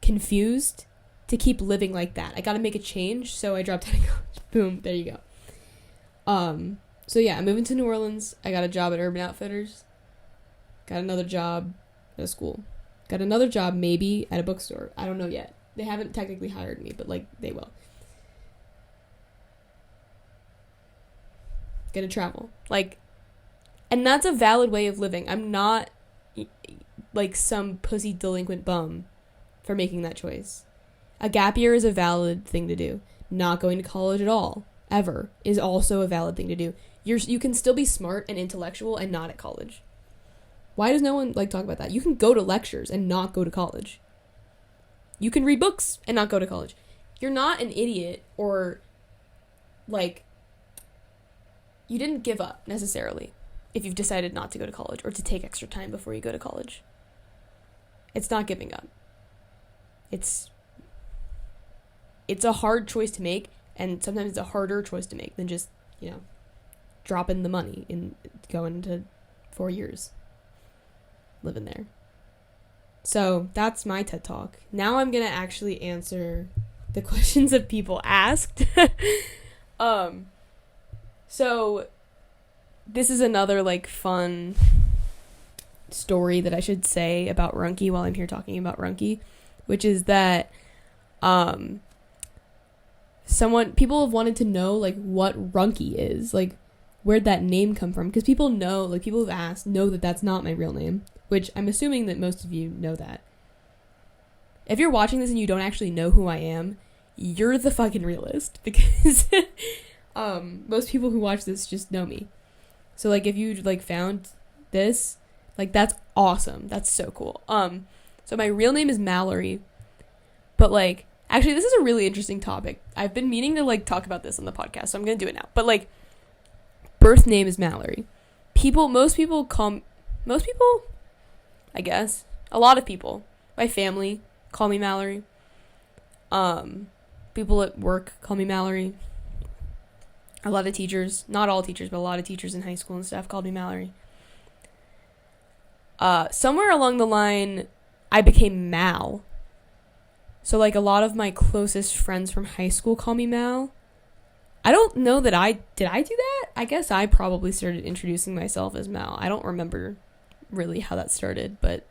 confused to keep living like that. I gotta make a change, so I dropped out of college. Boom, there you go. So yeah, I'm moving to New Orleans. I got a job at Urban Outfitters. Got another job at a school. Got another job maybe at a bookstore. I don't know yet. They haven't technically hired me, but like they will. Gonna travel. Like, and that's a valid way of living. I'm not like some pussy delinquent bum for making that choice. A gap year is a valid thing to do. Not going to college at all, ever, is also a valid thing to do. You can still be smart and intellectual and not at college. Why does no one like talk about that? You can go to lectures and not go to college. You can read books and not go to college. You're not an idiot, or like you didn't give up necessarily if you've decided not to go to college or to take extra time before you go to college. It's not giving up. It's a hard choice to make, and sometimes it's a harder choice to make than just, dropping the money and going to 4 years living there. So that's my TED Talk. Now I'm gonna actually answer the questions that people asked. So this is another like fun story that I should say about Runky while I'm here talking about Runky, which is that people have wanted to know like what Runky is, like where'd that name come from, because people who've asked know that that's not my real name, which I'm assuming that most of you know that. If you're watching this and you don't actually know who I am, you're the fucking realist, because most people who watch this just know me. So like if you like found this, like that's awesome. That's so cool. So my real name is Mallory, but like actually this is a really interesting topic. I've been meaning to like talk about this on the podcast, so I'm gonna do it now. But like birth name is Mallory. Most people, I guess, a lot of people, my family call me Mallory. People at work call me Mallory. A lot of teachers, not all teachers, but a lot of teachers in high school and stuff called me Mallory. Somewhere along the line, I became Mal. So like a lot of my closest friends from high school call me Mal. I don't know that did I do that? I guess I probably started introducing myself as Mal. I don't remember really how that started, but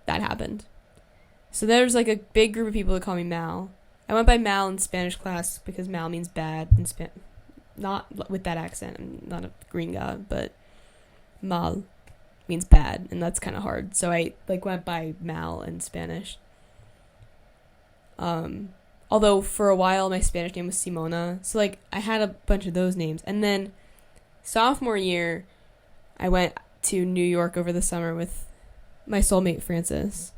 that happened. So there's like a big group of people that call me Mal. I went by Mal in Spanish class because Mal means bad in not with that accent. I'm not a green guy, but Mal means bad, and that's kind of hard. So I like went by Mal in Spanish. Although for a while my Spanish name was Simona, so like I had a bunch of those names. And then sophomore year, I went to New York over the summer with my soulmate Frances,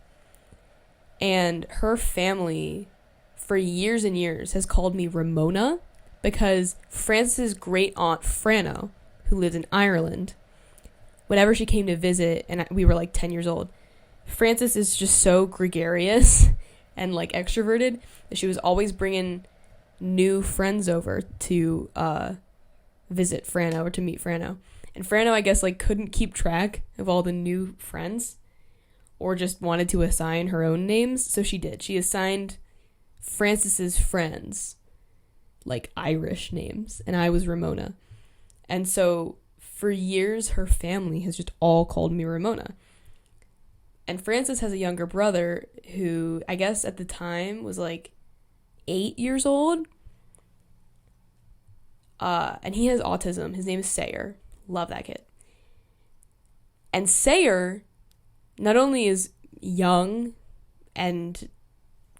and her family for years and years has called me Ramona because Frances' great aunt Frano, who lived in Ireland, whenever she came to visit, and we were like 10 years old, Frances is just so gregarious and like extroverted that she was always bringing new friends over to visit Frano or to meet Frano. And Frano, I guess, like couldn't keep track of all the new friends or just wanted to assign her own names. So she did. She assigned Frances's friends like Irish names, and I was Ramona. And so for years, her family has just all called me Ramona. And Frances has a younger brother who I guess at the time was like 8 years old. And he has autism. His name is Sayer. Love that kid. And Sayer not only is young and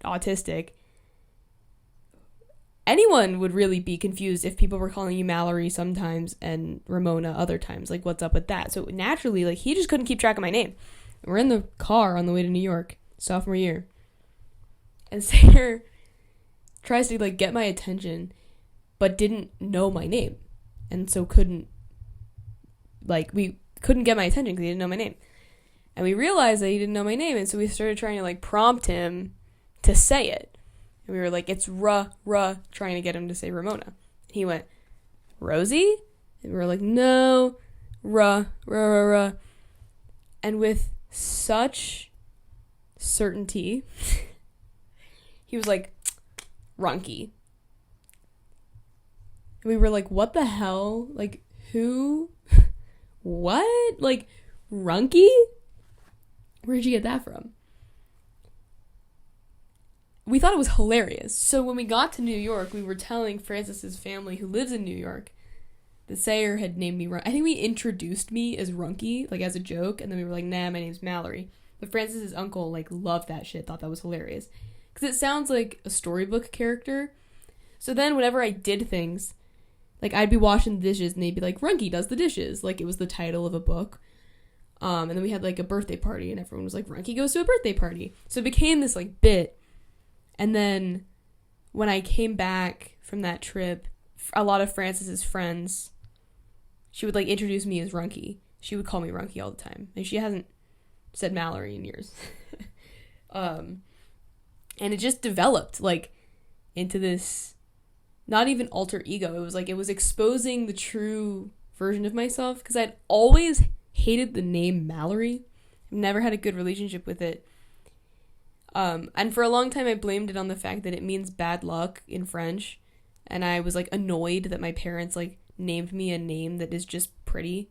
autistic, anyone would really be confused if people were calling you Mallory sometimes and Ramona other times. Like, what's up with that? So naturally, like, he just couldn't keep track of my name. We're in the car on the way to New York, sophomore year. And Sayer tries to, like, get my attention, but didn't know my name. And so we couldn't get my attention because he didn't know my name. And we realized that he didn't know my name, and so we started trying to, like, prompt him to say it. And we were like, it's trying to get him to say Ramona. He went, Rosie? And we were like, no, ruh. And with such certainty, he was like, Runky. And we were like, what the hell? Like, who? What? Like, Runky? Where'd you get that from? We thought it was hilarious. So when we got to New York, we were telling Frances's family, who lives in New York, that Sayer had named me I think we introduced me as Runky, like as a joke, and then we were like, nah, my name's Mallory. But Frances's uncle, like, loved that shit, thought that was hilarious. Because it sounds like a storybook character. So then whenever I did things, like, I'd be washing the dishes, and they'd be like, Runky does the dishes. Like, it was the title of a book. And then we had, like, a birthday party, and everyone was like, Runky goes to a birthday party. So it became this, like, bit. And then when I came back from that trip, a lot of Frances's friends, she would, like, introduce me as Runky. She would call me Runky all the time. And she hasn't said Mallory in years. And it just developed, like, into this, not even alter ego. It was, like, it was exposing the true version of myself. Because I'd always hated the name Mallory. I've never had a good relationship with it. And for a long time, I blamed it on the fact that it means bad luck in French. And I was, like, annoyed that my parents, like, named me a name that is just pretty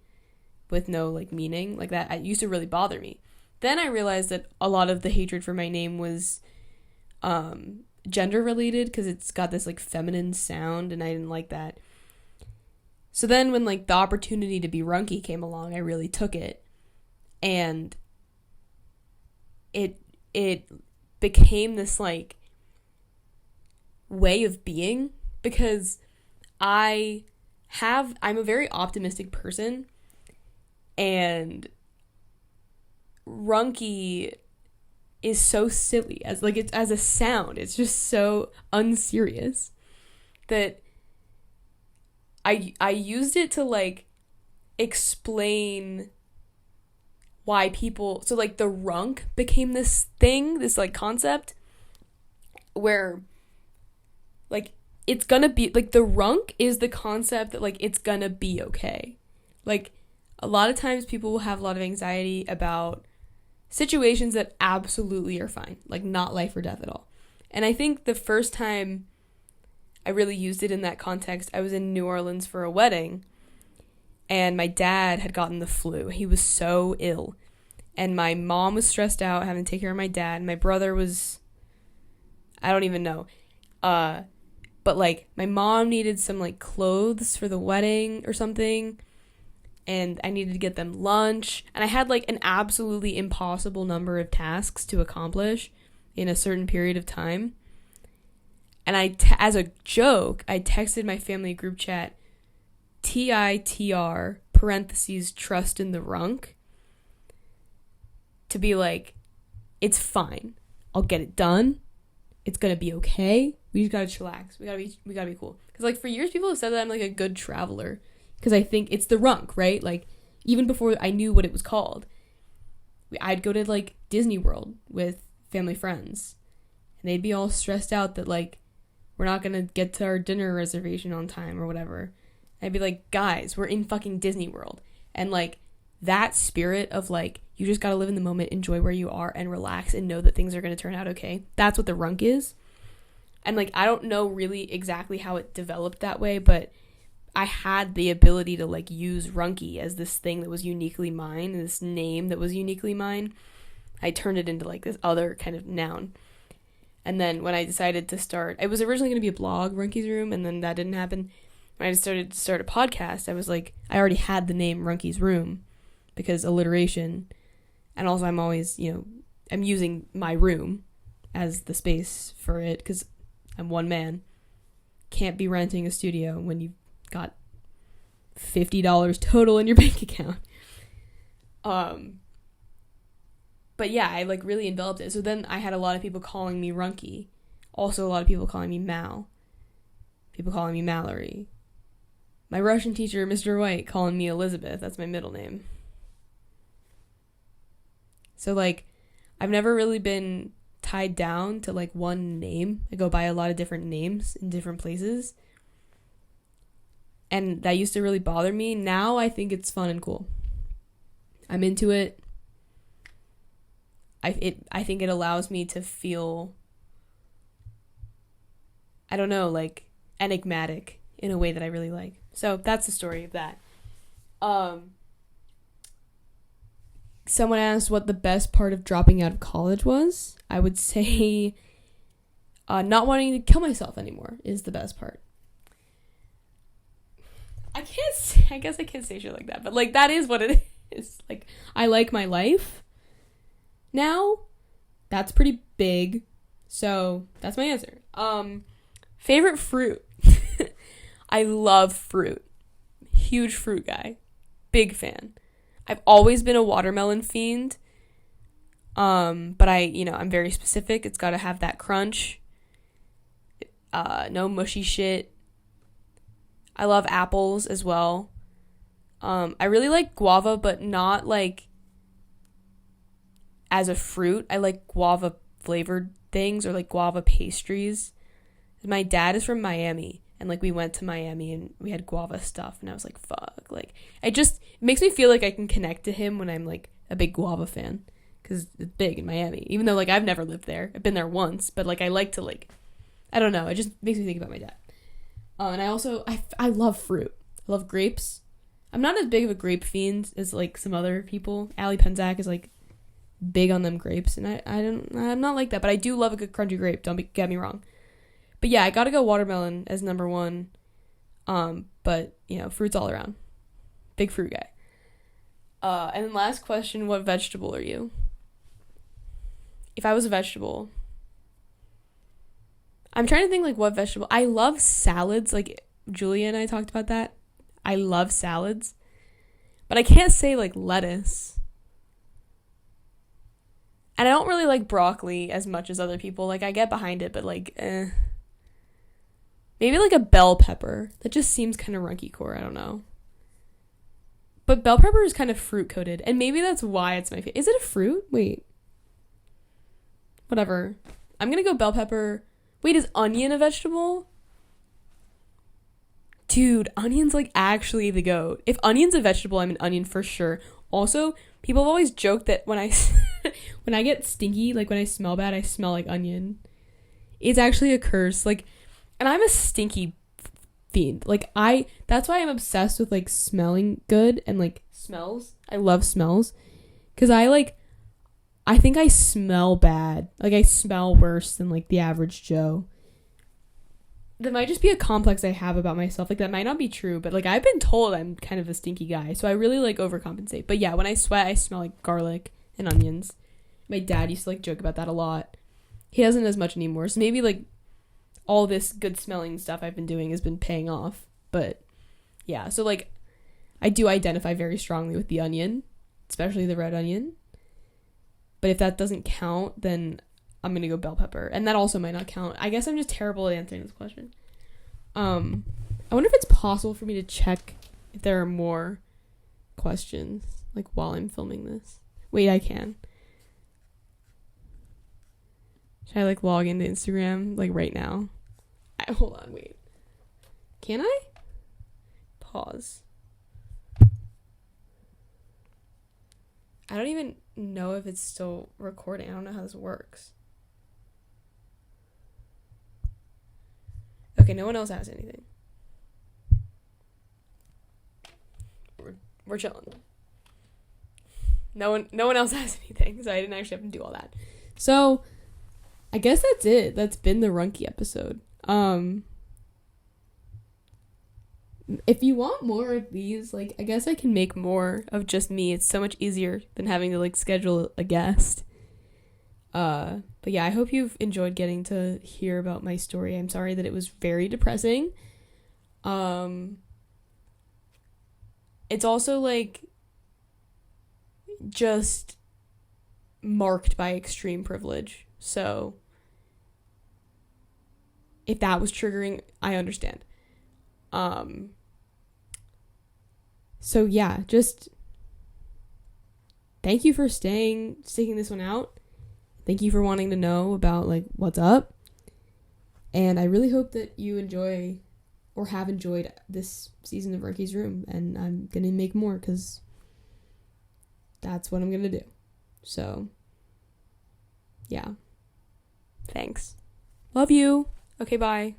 with no, like, meaning. Like, that it used to really bother me. Then I realized that a lot of the hatred for my name was gender-related because it's got this, like, feminine sound, and I didn't like that. So then when, like, the opportunity to be Runky came along, I really took it. And it became this, like, way of being, because I'm a very optimistic person, and Runky is so silly as a sound. It's just so unserious that I used it to, like, explain why people, so, like, the runk became this thing, this, like, concept where, like, it's gonna be, like, the runk is the concept that, like, it's gonna be okay. Like, a lot of times people will have a lot of anxiety about situations that absolutely are fine, like, not life or death at all. And I think the first time I really used it in that context, I was in New Orleans for a wedding, and my dad had gotten the flu. He was so ill. And my mom was stressed out having to take care of my dad. My brother was, I don't even know. But, like, my mom needed some, like, clothes for the wedding or something. And I needed to get them lunch. And I had, like, an absolutely impossible number of tasks to accomplish in a certain period of time. And as a joke, I texted my family group chat, TITR, parentheses, trust in the runk, to be like, it's fine. I'll get it done. It's gonna be okay. We just gotta chillax. We gotta be cool. Because, like, for years, people have said that I'm, like, a good traveler. Because I think it's the runk, right? Like, even before I knew what it was called, I'd go to, like, Disney World with family friends. And they'd be all stressed out that, like, we're not gonna get to our dinner reservation on time or whatever. And I'd be like, guys, we're in fucking Disney World. And, like, that spirit of, like, you just gotta live in the moment, enjoy where you are, and relax and know that things are gonna turn out okay. That's what the runk is. And, like, I don't know really exactly how it developed that way, but I had the ability to, like, use Runky as this thing that was uniquely mine, this name that was uniquely mine. I turned it into, like, this other kind of noun. And then when I decided to start, it was originally going to be a blog, Runky's Room, and then that didn't happen. When I decided to start a podcast, I was like, I already had the name Runky's Room because alliteration. And also I'm always, I'm using my room as the space for it because I'm one man. Can't be renting a studio when you've got $50 total in your bank account. But yeah, I, like, really enveloped it. So then I had a lot of people calling me Runky. Also a lot of people calling me Mal. People calling me Mallory. My Russian teacher, Mr. White, calling me Elizabeth. That's my middle name. So, like, I've never really been tied down to, like, one name. I go by a lot of different names in different places. And that used to really bother me. Now I think it's fun and cool. I'm into it. I think it allows me to feel, I don't know, like, enigmatic in a way that I really like. So that's the story of that. Someone asked what the best part of dropping out of college was. I would say not wanting to kill myself anymore is the best part. I guess I can't say shit like that, but, like, that is what it is. Like, I like my life now. That's pretty big. So that's my answer. Favorite fruit. I love fruit. Huge fruit guy. Big fan. I've always been a watermelon fiend. But I'm very specific. It's got to have that crunch. No mushy shit. I love apples as well. I really like guava, but not, like, as a fruit. I like guava flavored things or, like, guava pastries. My dad is from Miami, and, like, we went to Miami and we had guava stuff, and I was like, fuck. Like, it makes me feel like I can connect to him when I'm, like, a big guava fan, because it's big in Miami, even though, like, I've never lived there. I've been there once, but, like, I like to, like, I don't know, it just makes me think about my dad. And I also, I love fruit. I love grapes. I'm not as big of a grape fiend as, like, some other people. Allie Penzak is, like, big on them grapes, and I'm not like that, but I do love a good crunchy grape, get me wrong. But yeah, I gotta go watermelon as number one. But, fruits all around. Big fruit guy. And then last question, what vegetable are you? If I was a vegetable, I'm trying to think, like, what vegetable. I love salads. Like, Julia and I talked about that. I love salads. But I can't say, like, lettuce. And I don't really like broccoli as much as other people. Like, I get behind it, but, like, Maybe, like, a bell pepper. That just seems kind of runky core. I don't know. But bell pepper is kind of fruit-coated. And maybe that's why it's my favorite. Is it a fruit? Wait. Whatever. I'm going to go bell pepper. Wait, is onion a vegetable? Dude, onion's, like, actually the goat. If onion's a vegetable, I'm an onion for sure. Also, people have always joked that when I get stinky, like, when I smell bad, I smell like onion. It's actually a curse. Like, and I'm a stinky fiend. Like, that's why I'm obsessed with, like, smelling good and, like, smells. I love smells. Because I think I smell bad. Like, I smell worse than, like, the average Joe. That might just be a complex I have about myself. Like, that might not be true, but, like, I've been told I'm kind of a stinky guy, so I really, like, overcompensate. But yeah, when I sweat, I smell like garlic and onions. My dad used to, like, joke about that a lot. He doesn't as much anymore, so maybe, like, all this good smelling stuff I've been doing has been paying off. But yeah, so, like, I do identify very strongly with the onion, especially the red onion. But if that doesn't count, then I'm gonna go bell pepper, and that also might not count. I guess I'm just terrible at answering this question. I wonder if it's possible for me to check if there are more questions, like, while I'm filming this. Wait, I can. Should I, like, log into Instagram, like, right now? Hold on, wait. Can I? Pause. I don't even know if it's still recording. I don't know how this works. Okay, no one else has anything. We're chilling. No one else has anything, so I didn't actually have to do all that. So, I guess that's it. That's been the Runky episode. If you want more of these, like, I guess I can make more of just me. It's so much easier than having to, like, schedule a guest. But yeah, I hope you've enjoyed getting to hear about my story. I'm sorry that it was very depressing. It's also, like, just marked by extreme privilege. So if that was triggering, I understand. So yeah, just thank you for sticking this one out. Thank you for wanting to know about, like, what's up. And I really hope that you enjoy or have enjoyed this season of Runky's Room. And I'm going to make more because that's what I'm going to do. So, yeah. Thanks. Love you. Okay, bye.